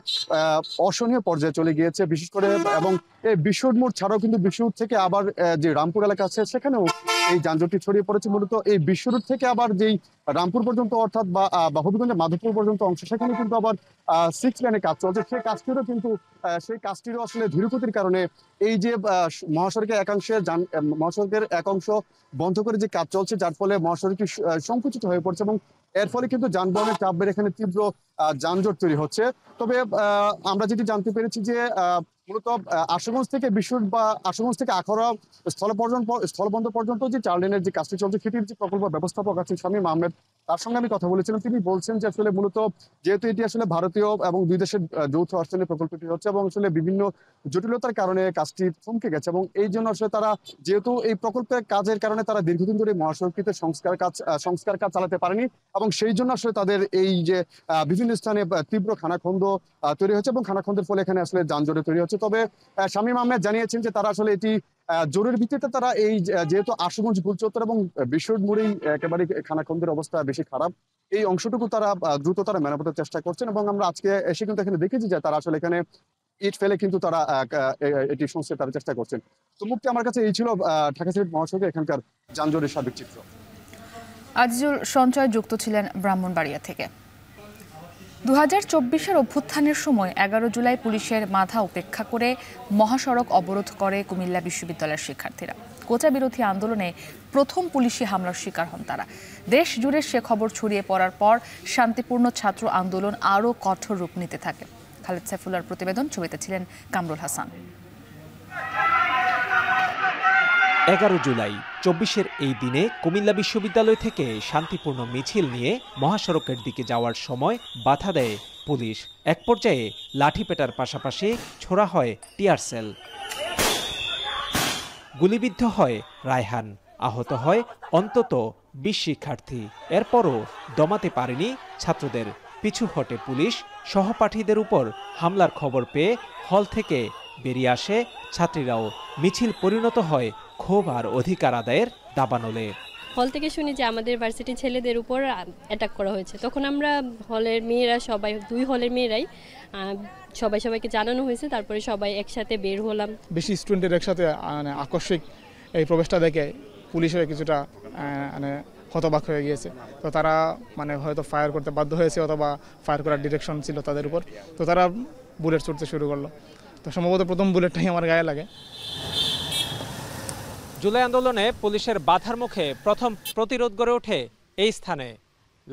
অসহনীয় পর্যায়ে চলে গিয়েছে, বিশেষ করে এবং এই বিশ্বরোড মোড় ছাড়াও কিন্তু বিশ্বরোড থেকে আবার যে রামপুর এলাকা আছে সেখানেও এই যানজটটি ছড়িয়ে পড়েছে। মূলত এই বিশ্বরোড থেকে আবার যেই রামপুর পর্যন্ত অর্থাৎ বা হবিগঞ্জের মাধবপুর পর্যন্ত অংশ, সেখানে কিন্তু আবার 6 লেনে কাজ চলছে। সেই কাজটিরও আসলে ধীরগতির কারণে এই যে মহাসড়কের এক অংশ বন্ধ করে যে কাজ চলছে, যার ফলে মহাসড়কটি সংকুচিত হয়ে পড়ছে এবং এর ফলে কিন্তু যানবাহনের চাপ বেড়ে এখানে তীব্র যানজট তৈরি হচ্ছে। তবে আমরা যেটি জানতে পেরেছি যে মূলত আশুগঞ্জ থেকে বিশ্বরোড বা আশুগঞ্জ থেকে আখাউড়া স্থলবন্দর পর্যন্ত যে 4 লেনের যে কাজটি চলছে, সেটির যে প্রকল্প ব্যবস্থাপক আছেন শামীম আহমেদ, তার সঙ্গে আমি কথা বলেছিলাম। তিনি বলছেন যে আসলে মূলত যেহেতু এটি আসলে ভারতীয় এবং দুই দেশের যৌথ অর্থনীতি প্রকল্পটি হচ্ছে এবং আসলে বিভিন্ন জটিলতার কারণে কাজটি থমকে গেছে এবং এই জন্য আসলে তারা যেহেতু এই প্রকল্পের কাজের কারণে তারা দীর্ঘদিন ধরে মহাসড়কটিতে সংস্কার কাজ চালাতে পারেনি এবং সেই জন্য আসলে তাদের এই যে বিভিন্ন স্থানে তীব্র খানাখন্দ তৈরি হচ্ছে এবং খানাখন্দের ফলে এখানে আসলে যানজট তৈরি হচ্ছে। তবে শামীম আহমেদ জানিয়েছেন যে তারা আসলে এটি জোরের ভিত্তিতে তারা এই যেহেতু আশুগঞ্জ গুলচত্বর এবং বিশ্বরোড মোড়েই একেবারে খানাখন্দের অবস্থা বেশি খারাপ, এই অংশটুকু তারা দ্রুত তারা মেরামতের চেষ্টা করছেন এবং আমরা আজকে এসে কিন্তু এখানে দেখেছি যে তারা আসলে এখানে ইট ফেলে কিন্তু তারা এটি সংস্কার তারা চেষ্টা করছেন। তো মুক্তি, আমার কাছে এই ছিল ঢাকা সিলেট মহাসড়কে এখানকার যানজটের সার্বিক চিত্র। আজিজুল সঞ্চয় যুক্ত ছিলেন ব্রাহ্মণবাড়িয়া থেকে। 2024-এর অভ্যুত্থানের সময় 11 জুলাই পুলিশের বাধা উপেক্ষা করে মহাসড়ক অবরোধ করে কুমিল্লা বিশ্ববিদ্যালয়ের শিক্ষার্থীরা। কোটা বিরোধী আন্দোলনে প্রথম পুলিশি হামলার শিকার হন তারা। দেশ জুড়ে সে খবর ছড়িয়ে পড়ার পর শান্তিপূর্ণ ছাত্র আন্দোলন আরও কঠোর রূপ নিতে থাকে। খালেদ সাইফুল্লাহর প্রতিবেদন, ছবিতে ছিলেন কামরুল হাসান। 11 জুলাই 24-এর এই দিনে কুমিল্লা বিশ্ববিদ্যালয় থেকে শান্তিপূর্ণ মিছিল নিয়ে মহাসড়কের দিকে যাওয়ার সময় বাধা দেয় পুলিশ। এক পর্যায়ে লাঠিপেটার পাশাপাশি ছোড়া হয় টিয়ার সেল। গুলিবিদ্ধ হয় রায়হান, আহত হয় অন্তত 20 শিক্ষার্থী। এরপরও দমাতে পারেনি ছাত্রদের। পিছু হটে পুলিশ। সহপাঠীদের উপর হামলার খবর পেয়ে হল থেকে বেরিয়ে আসে ছাত্রীরাও। মিছিল পরিণত হয় ক্ষোভ আর অধিকার আদায়ের দাবানলে। হল থেকে শুনি যে আমাদের ভার্সিটির ছেলেদের উপর অ্যাটাক করা হয়েছে, তখন আমরা হলের মেয়েরা সবাই, 2 হলের মেয়েরাই সবাইকে জানানো হয়েছে। তারপরে সবাই একসাথে বের হলাম। বেশি স্টুডেন্টের একসাথে আকস্মিক এই প্রবেশটা দেখে পুলিশের কিছুটা হতবাক হয়ে গিয়েছে। তো তারা হয়তো ফায়ার করতে বাধ্য হয়েছে অথবা ফায়ার করার ডিরেকশন ছিল তাদের উপর। তো তারা বুলেট ছুটতে শুরু করলো। তো সম্ভবত প্রথম বুলেটটাই আমার গায়ে লাগে। জুলাই আন্দোলনে পুলিশের বাধার মুখে প্রথম প্রতিরোধ গড়ে ওঠে এই স্থানে।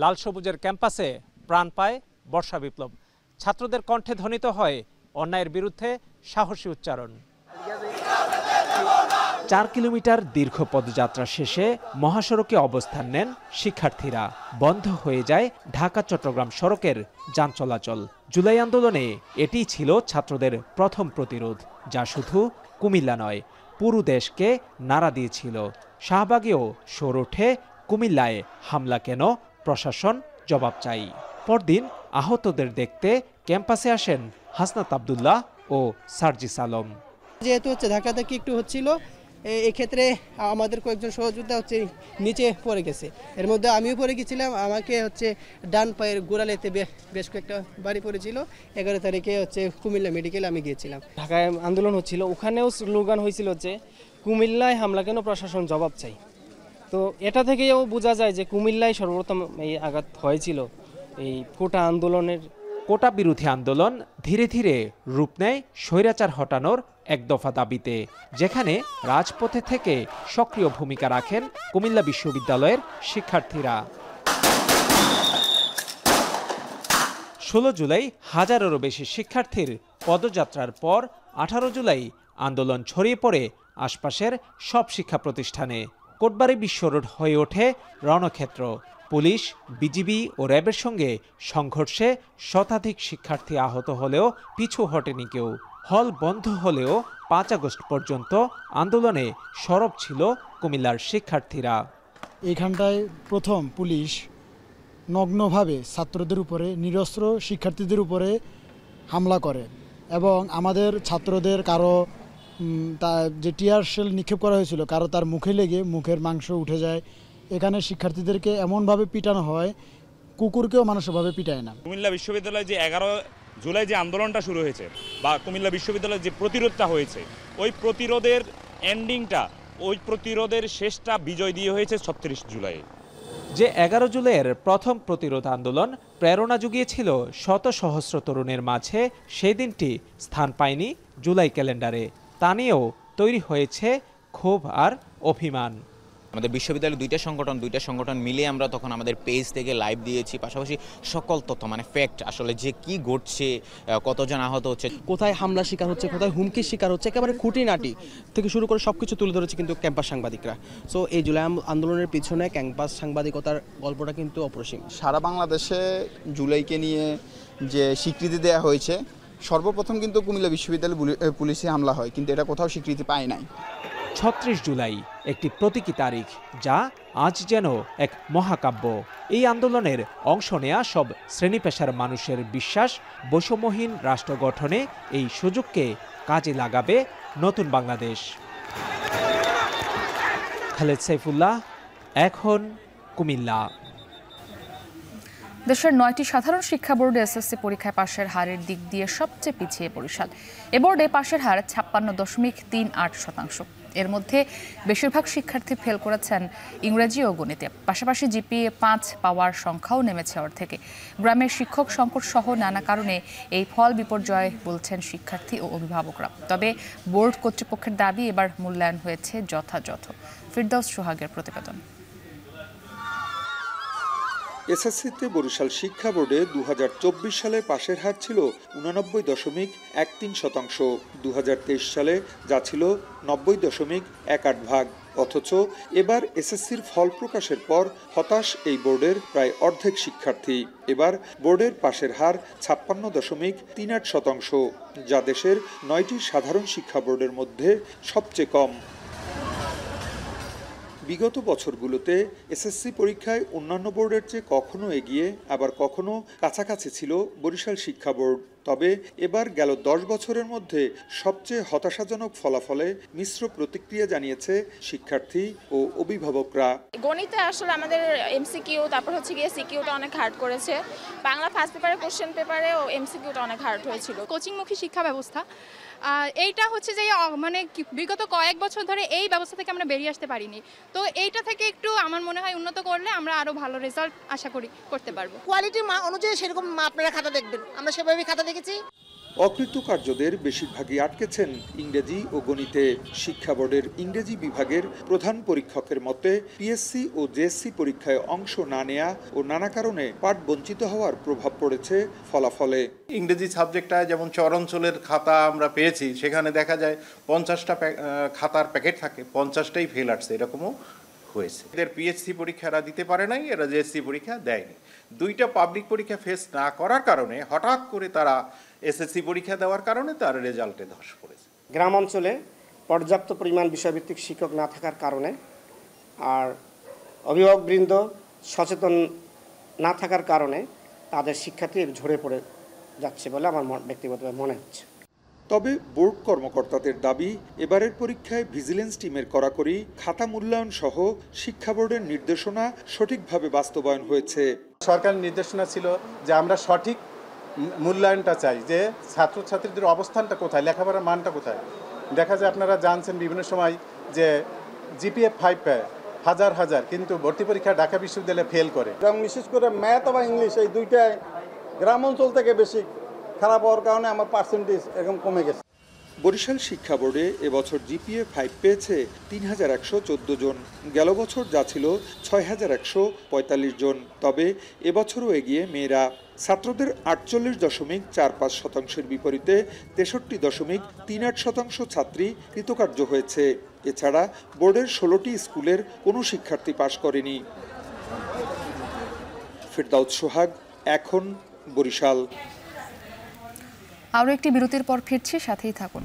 লাল সবুজের ক্যাম্পাসে প্রাণ পায় বর্ষা বিপ্লব। ছাত্রদের কণ্ঠে ধ্বনিত হয় অন্যায়ের বিরুদ্ধে সাহসী উচ্চারণ। 4 কিলোমিটার দীর্ঘ পদযাত্রা শেষে মহাসড়কে অবস্থান নেন শিক্ষার্থীরা। বন্ধ হয়ে যায় ঢাকা চট্টগ্রাম সড়কের যান চলাচল। জুলাই আন্দোলনে এটিই ছিল ছাত্রদের প্রথম প্রতিরোধ, যা শুধু কুমিল্লা নয়, পুরো দেশকে নাড়া দিয়েছিল। শাহবাগেও সোর ওঠে কুমিল্লায় হামলা কেন, প্রশাসন জবাব চাই। পরদিন আহতদের দেখতে ক্যাম্পাসে আসেন হাসনাত আব্দুল্লাহ ও সার্জিস আলম। যেহেতু ধাক্কাধাক্কি একটু হচ্ছিল, এক্ষেত্রে আমাদের কয়েকজন সহযোদ্ধা নিচে পড়ে গেছে। এর মধ্যে আমিও পড়ে গেছিলাম। আমাকে ডান পায়ের গোড়ালিতে বেশ কয়েকটা বাড়ি পড়েছিল। 11 তারিখে কুমিল্লা মেডিকেল আমি গিয়েছিলাম। ঢাকায় আন্দোলন হচ্ছিল, ওখানেও স্লোগান হয়েছিল যে কুমিল্লায় হামলা কেন, প্রশাসন জবাব চাই। তো এটা থেকেও বোঝা যায় যে কুমিল্লায় সর্বপ্রথম এই আঘাত হয়েছিল এই কোটা আন্দোলনের। কোটা বিরোধী আন্দোলন ধীরে ধীরে রূপ নেয় স্বৈরাচার হটানোর এক দফা দাবিতে, যেখানে রাজপথে থেকে সক্রিয় ভূমিকা রাখেন কুমিল্লা বিশ্ববিদ্যালয়ের শিক্ষার্থীরা। 16 জুলাই হাজারেরও বেশি শিক্ষার্থীর পদযাত্রার পর 18 জুলাই আন্দোলন ছড়িয়ে পড়ে আশপাশের সব শিক্ষা প্রতিষ্ঠানে। কোটবাড়ি বিশ্বরোড হয়ে ওঠে রণক্ষেত্র। পুলিশ, বিজিবি ও র্যাবের সঙ্গে সংঘর্ষে শতাধিক শিক্ষার্থী আহত হলেও পিছু হটেনি কেউ। হল বন্ধ হলেও 5 আগস্ট পর্যন্ত আন্দোলনে সরব ছিল কুমিল্লার শিক্ষার্থীরা। এখানটায় প্রথম পুলিশ নগ্নভাবে ছাত্রদের উপরে, নিরস্ত্র শিক্ষার্থীদের উপরে হামলা করে এবং আমাদের ছাত্রদের কারো যে টিয়ার শেল নিক্ষেপ করা হয়েছিল, কারো তার মুখে লেগে মুখের মাংস উঠে যায়। এখানে শিক্ষার্থীদেরকে এমনভাবে পিটানো হয়, কুকুরকেও মানসিকভাবে পিটায় না। কুমিল্লা বিশ্ববিদ্যালয়ে যে 11 জুলাই যে আন্দোলনটা শুরু হয়েছে বা কুমিল্লা বিশ্ববিদ্যালয়ের যে প্রতিরোধটা হয়েছে, ওই প্রতিরোধের এন্ডিংটা, ওই প্রতিরোধের শেষটা বিজয় দিয়ে হয়েছে 36 জুলাই। যে 11 জুলাইয়ের প্রথম প্রতিরোধ আন্দোলন প্রেরণা জুগিয়েছিল শত সহস্র তরুণের মাঝে, সেই দিনটি স্থান পায়নি জুলাই ক্যালেন্ডারে। তা নিয়েও তৈরি হয়েছে ক্ষোভ আর অভিমান। আমাদের বিশ্ববিদ্যালয়ের দুইটা সংগঠন মিলে আমরা তখন আমাদের পেজ থেকে লাইভ দিয়েছি, পাশাপাশি সকল তথ্য মানে ফ্যাক্ট আসলে যে কি ঘটছে, কতজন আহত হচ্ছে, কোথায় হামলা শিকার হচ্ছে, কোথায় হুমকির শিকার হচ্ছে, একেবারে খুঁটিনাটি থেকে শুরু করে সবকিছু তুলে ধরেছে কিন্তু ক্যাম্পাস সাংবাদিকরা। সো এই জুলাই আন্দোলনের পিছনে ক্যাম্পাস সাংবাদিকতার গল্পটা কিন্তু অপরিসীম। সারা বাংলাদেশে জুলাইকে নিয়ে যে স্বীকৃতি দেওয়া হয়েছে, সর্বপ্রথম কিন্তু কুমিল্লা বিশ্ববিদ্যালয় পুলিশে হামলা হয়, কিন্তু এটা কোথাও স্বীকৃতি পায় নাই। ৩৬ জুলাই একটি প্রতীকী তারিখ, যা আজ যেন এক মহাকাব্য। এই আন্দোলনের অংশ নেয়া সব শ্রেণী পেশার মানুষের বিশ্বাস, বৈষম্যহীন রাষ্ট্র গঠনে এই সুযোগকে কাজে লাগাবে নতুন বাংলাদেশ। খালেদ সাইফুল্লাহ, এখন কুমিল্লা। দেশের ৯টি সাধারণ শিক্ষা বোর্ডে এসএসসি পরীক্ষায় পাশের হারের দিক দিয়ে সবচেয়ে পিছিয়ে বরিশাল। এ বোর্ডে পাশের হার ৫৬.৩৮%। এর মধ্যে বেশিরভাগ শিক্ষার্থী ফেল করেছেন ইংরেজি ও গণিতে। পাশাপাশি জিপিএ ৫ পাওয়ার সংখ্যাও নেমেছে অর্ধেকে। গ্রামের শিক্ষক সংকট সহ নানা কারণে এই ফল বিপর্যয় বলছেন শিক্ষার্থী ও অভিভাবকরা। তবে বোর্ড কর্তৃপক্ষের দাবি, এবার মূল্যায়ন হয়েছে যথাযথ। ফিরদৌস সোহাগের প্রতিবেদন। এসএসসিতে বরিশাল শিক্ষা বোর্ডে ২০২৪ সালে পাশের হার ছিল ৮৯.১৩%। ২০২৩ সালে যা ছিল ৯০.১৮%। অথচ এবার এসএসসির ফল প্রকাশের পর হতাশ এই বোর্ডের প্রায় অর্ধেক শিক্ষার্থী। এবার বোর্ডের পাশের হার ৫৬.৩৮%, যা দেশের ৯টি সাধারণ শিক্ষা বোর্ডের মধ্যে সবচেয়ে কম। বিগত বছরগুলোতে এসএসসি পরীক্ষায় অন্যান্য বোর্ডের চেয়ে কখনো এগিয়ে, আবার কখনো কাছাকাছি ছিল বরিশাল শিক্ষা বোর্ড। তবে এবার গেল ১০ বছরের মধ্যে সবচেয়ে হতাশাজনক ফলাফলে মিশ্র প্রতিক্রিয়া জানিয়েছে শিক্ষার্থী ও অভিভাবকরা। গণিতে আসলে আমাদের এমসিকিউ, তারপর হচ্ছে গিয়ে সিকিউটা অনেক হার্ড করেছে। বাংলা ফার্স্ট পেপারে কোশ্চেন পেপারে ও এমসিকিউটা অনেক হার্ড হয়েছিল। কোচিংমুখী শিক্ষা ব্যবস্থা, এইটা হচ্ছে যে মানে বিগত কয়েক বছর ধরে এই ব্যবস্থা থেকে আমরা বেরিয়ে আসতে পারিনি। তো এইটা থেকে একটু আমার মনে হয় উন্নত করলে আমরা আরো ভালো রেজাল্ট আশা করি করতে পারবো। কোয়ালিটি অনুযায়ী সেরকম আপনারা খাতা দেখবেন, আমরা সেভাবেই খাতা দেখেছি। অকৃতকার্যদের বেশিরভাগই আটকেছেন ইংরেজি ও গণিতে। শিক্ষা বোর্ডের ইংরেজি বিভাগের প্রধান পরীক্ষকের মতে পিএসসি ও জেএসসি পরীক্ষায় অংশ না নেয়া ও নানা কারণে পাঠ বঞ্চিত হওয়ার প্রভাব পড়েছে ফলাফলে। ইংরেজি সাবজেক্টটায় যেমন চরাঞ্চলের খাতা আমরা পেয়েছি, সেখানে দেখা যায় ৫০টা খাতার প্যাকেট থাকে, ৫০টাই ফেল আসছে, এরকমও হয়েছে। এদের পিএসসি পরীক্ষা এরা দিতে পারে নাই, এরা জেএসসি পরীক্ষা দেয়নি। দুইটা পাবলিক পরীক্ষা ফেস না করার কারণে হঠাৎ করে তারা এসএসসি পরীক্ষা দেওয়ার কারণে তার রেজাল্টে ধস পড়েছে। গ্রাম অঞ্চলে পর্যাপ্ত পরিমাণ বিষয়ভিত্তিক শিক্ষক না থাকার কারণে আর অভিভাবকবৃন্দ সচেতন না থাকার কারণে তাদের শিক্ষার্থী ঝরে পড়ে যাচ্ছে বলে আমার ব্যক্তিগতভাবে মনে হচ্ছে। তবে বোর্ড কর্মকর্তাদের দাবি, এবারের পরীক্ষায় ভিজিলেন্স টিমের কড়াকড়ি, খাতা মূল্যায়ন সহ শিক্ষা বোর্ডের নির্দেশনা সঠিকভাবে বাস্তবায়ন হয়েছে। সরকারের নির্দেশনা ছিল যে আমরা সঠিক মূল্যায়নটা চাই, যে ছাত্রছাত্রীদের অবস্থানটা কোথায়, লেখাপড়ার মানটা কোথায়। দেখা যায় আপনারা জানছেন বিভিন্ন সময় যে জিপিএ 5 পায় হাজার হাজার, কিন্তু ভর্তি পরীক্ষা ঢাকা বিশ্ববিদ্যালয়ে ফেল করে। এবং বিশেষ করে ম্যাথ বা ইংলিশ এই দুইটাই গ্রাম অঞ্চল থেকে বেশি খারাপ হওয়ার কারণে আমার পার্সেন্টেজ এরকম কমে গেছে। বরিশাল শিক্ষা বোর্ডে এবছর জিপিএ 5 পেয়েছে ৩১১১৪ জন। গেল বছর যা ছিল ৬১৪৫ জন। তবে এবছরও এগিয়ে মেয়েরা। ছাত্রদের ৪৮.৪৫% বিপরীতে ৬৩.৩৮% ছাত্রী কৃতকার্য হয়েছে। এছাড়া বোর্ডের ১৬টি স্কুলের কোনো শিক্ষার্থী পাশ করেনি। ফিরদৌস সোহাগ, এখন বরিশাল। আরও একটি বিরতির পর ফিরছি, সাথেই থাকুন।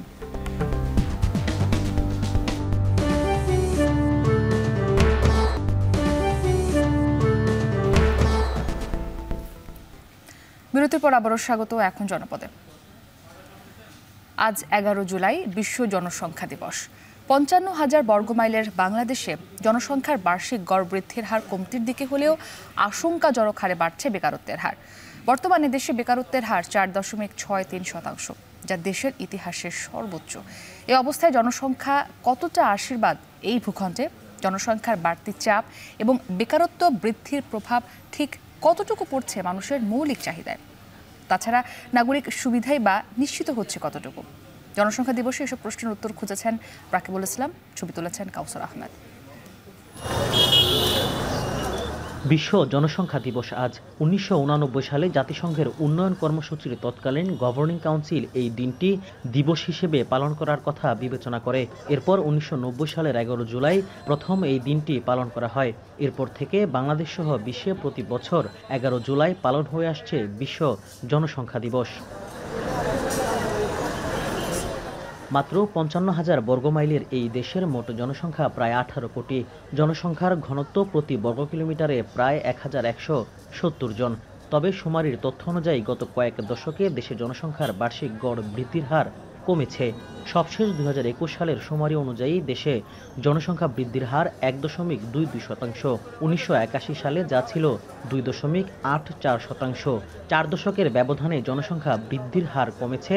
বিরতির পর আবারও স্বাগত, এখন জনপদে। আজ ১১ জুলাই বিশ্ব জনসংখ্যা দিবস। ৫৫,০০০ বর্গমাইলের বাংলাদেশে জনসংখ্যার বার্ষিক গড় বৃদ্ধির হার কমতির দিকে হলেও আশঙ্কাজনক হারে বাড়ছে বেকারত্বের হার। বর্তমানে দেশে বেকারত্বের হার ৪.৬৩%, যা দেশের ইতিহাসের সর্বোচ্চ। এই অবস্থায় জনসংখ্যা কতটা আশীর্বাদ এই ভূখণ্ডে? জনসংখ্যার বাড়তি চাপ এবং বেকারত্ব বৃদ্ধির প্রভাব ঠিক কতটুকু পড়ছে মানুষের মৌলিক চাহিদায়? তাছাড়া নাগরিক সুবিধাই বা নিশ্চিত হচ্ছে কতটুকু? জনসংখ্যা দিবসে এসব প্রশ্নের উত্তর খুঁজেছেন রাকিবুল ইসলাম, ছবি তুলেছেন কাউসার আহমেদ। বিশ্ব জনসংখ্যা দিবস আজ। 1989 সালে জাতিসংঘের উন্নয়ন কর্মসূচির তৎকালীন গভর্নিং কাউন্সিল এই দিনটি দিবস হিসেবে পালন করার কথা বিবেচনা করে। এরপর 1990 সালের 11 জুলাই প্রথম এই দিনটি পালন করা হয়। এরপর থেকে বাংলাদেশ সহ বিশ্বে প্রতি বছর 11 জুলাই পালন হয়ে আসছে বিশ্ব জনসংখ্যা দিবস। মাত্র 55,000 বর্গমাইলের এই দেশের মোট জনসংখ্যা প্রায় 18 কোটি। জনসংখ্যার ঘনত্ব প্রতি বর্গ কিলোমিটারে প্রায় 1170 জন। তবে শুমারির তথ্য অনুযায়ী গত কয়েক দশকে দেশে জনসংখ্যার বার্ষিক গড় বৃদ্ধির হার কমেছে। সবশেষ 2021 সালের শুমারি অনুযায়ী দেশে জনসংখ্যা বৃদ্ধির হার 1.22%। 1981 সালে যা ছিল 2.84%। 4 দশকের ব্যবধানে জনসংখ্যা বৃদ্ধির হার কমেছে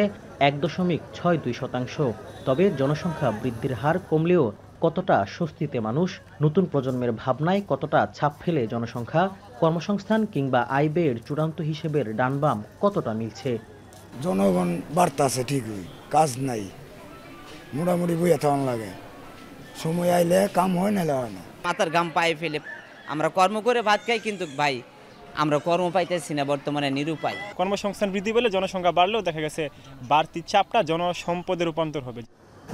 1.62%। তবে জনসংখ্যা বৃদ্ধির হার কমলেও কতটা স্বস্তিতে মানুষ, নতুন প্রজন্মের ভাবনায় কতটা ছাপ ফেলে জনসংখ্যা, কর্মসংস্থান কিংবা আয় ব্যয়ের চূড়ান্ত হিসেবের ডানবাম কতটা মিলছে? জনগণ বাড়তাছে ঠিকই, কাজ নাই, মোটামুটি বইয়া থাকুন লাগে, সময় আইলে কাম হয় না হয় না। মাথার ঘাম পায়ে ফেলে আমরা কর্ম করে ভাত খাই, কিন্তু ভাই আমরা কর্ম পাইতেছি না, বর্তমানে নিরুপায়। কর্মসংস্থান বৃদ্ধি পেলে জনসংখ্যা বাড়লেও দেখা গেছে বাড়তি চাপটা জনসম্পদে রূপান্তর হবে।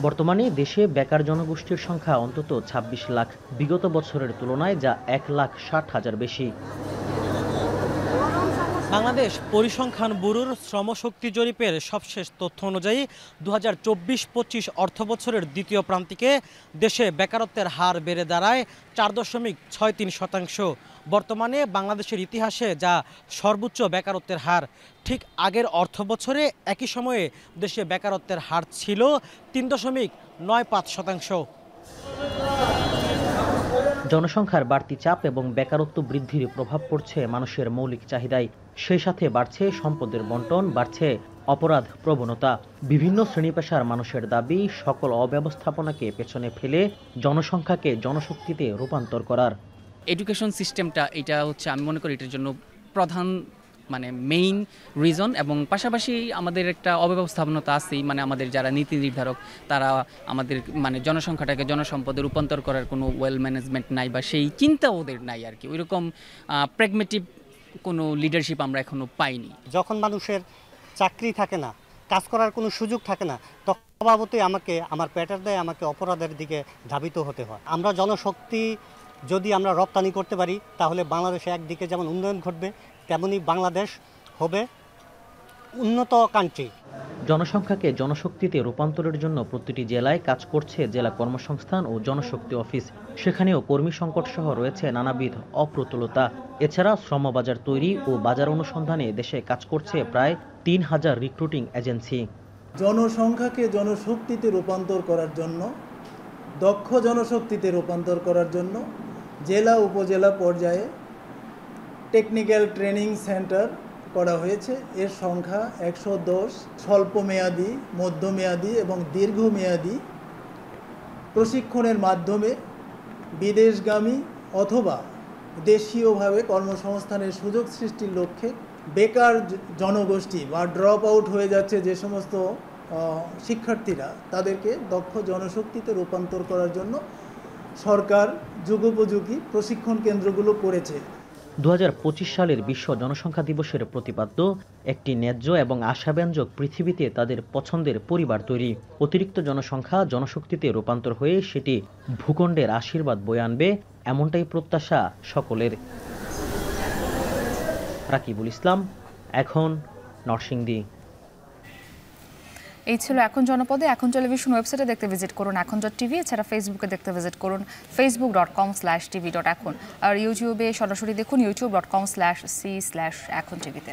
বর্তমানে দেশে বেকার জনগোষ্ঠীর সংখ্যা অন্তত 26 লাখ, বিগত বছরের তুলনায় যা 1,60,000 বেশি। বাংলাদেশ পরিসংখ্যান ব্যুরোর শ্রমশক্তি জরিপের সবশেষ তথ্য অনুযায়ী 2024-25 অর্থবছরের দ্বিতীয় প্রান্তিকে দেশে বেকারত্বের হার বেড়ে দাঁড়ায় 4.63%। বর্তমানে বাংলাদেশের ইতিহাসে যা সর্বোচ্চ বেকারত্বের হার। ঠিক আগের অর্থবছরে একই সময়ে দেশে বেকারত্বের হার ছিল 3.95%। জনসংখ্যার বাড়তি চাপ এবং বেকারত্ব বৃদ্ধির প্রভাব পড়ছে মানুষের মৌলিক চাহিদায়। সেই সাথে বাড়ছে সম্পদের বণ্টন, বাড়ছে অপরাধ প্রবণতা। বিভিন্ন শ্রেণী পেশার মানুষের দাবি সকল অব্যবস্থাপনাকে পেছনে ফেলে জনসংখ্যাকে জনশক্তিতে রূপান্তর করার। এডুকেশন সিস্টেমটা এটা হচ্ছে, আমি মনে করি এটার জন্য প্রধান মেইন রিজন, এবং পাশাপাশি আমাদের একটা অব্যবস্থাপনতা আছেই। আমাদের যারা নীতি নির্ধারক তারা আমাদের জনসংখ্যাটাকে জনসম্পদে রূপান্তর করার কোনো ওয়েল ম্যানেজমেন্ট নাই, বা সেই চিন্তা ওদের নাই আর কি। ওইরকম প্র্যাগমেটিভ কোনো লিডারশিপ আমরা এখনো পাইনি। যখন মানুষের চাকরি থাকে না, কাজ করার কোনো সুযোগ থাকে না, তখন স্বভাবতই আমার পেটের দায়ে আমাকে অপরাধের দিকে ধাবিত হতে হয়। আমরা জনশক্তি যদি আমরা রপ্তানি করতে পারি, তাহলে বাংলাদেশে একদিকে যেমন উন্নয়ন ঘটবে, তেমনি বাংলাদেশ হবে উন্নত কান্ট্রি। জনসংখ্যাকে জনশক্তিতে রূপান্তরের জন্য প্রতিটি জেলায় কাজ করছে জেলা কর্মসংস্থান ও জনশক্তি অফিস। সেখানেও কর্মী সংকট সহ রয়েছে নানাবিধ অপ্রতুলতা। এছাড়া শ্রমবাজার তৈরি ও বাজার অনুসন্ধানে দেশে কাজ করছে প্রায় 3,000 রিক্রুটিং এজেন্সি। জনসংখ্যাকে জনশক্তিতে রূপান্তর করার জন্য, দক্ষ জনশক্তিতে রূপান্তর করার জন্য জেলা উপজেলা পর্যায়ে টেকনিক্যাল ট্রেনিং সেন্টার করা হয়েছে। এর সংখ্যা 110। স্বল্পমেয়াদী, মধ্যমেয়াদী এবং দীর্ঘমেয়াদী প্রশিক্ষণের মাধ্যমে বিদেশগামী অথবা দেশীয়ভাবে কর্মসংস্থানের সুযোগ সৃষ্টির লক্ষ্যে বেকার জনগোষ্ঠী বা ড্রপ আউট হয়ে যাচ্ছে যে সমস্ত শিক্ষার্থীরা, তাদেরকে দক্ষ জনশক্তিতে রূপান্তর করার জন্য সরকার যুগোপযোগী প্রশিক্ষণ কেন্দ্রগুলো করেছে। 2025 সালের বিশ্ব জনসংখ্যা দিবসের প্রতিপাদ্য একটি ন্যায্য এবং আশাব্যঞ্জক পৃথিবীতে তাদের পছন্দের পরিবার তৈরি। অতিরিক্ত জনসংখ্যা জনশক্তিতে রূপান্তর হয়ে সেটি ভূখণ্ডের আশীর্বাদ বয়ে আনবে, এমনটাই প্রত্যাশা সকলের। রাকিবুল ইসলাম, এখন নরসিংদী। এই ছিল এখন জনপদে। এখন টেলিভিশন ওয়েবসাইটে দেখতে ভিজিট করুন এখন.tv। এছাড়া ফেসবুকে দেখতে ভিজিট করুন facebook.com/tv.এখন। আর ইউটিউবে সরাসরি দেখুন youtube.com/c/এখন টিভিতে।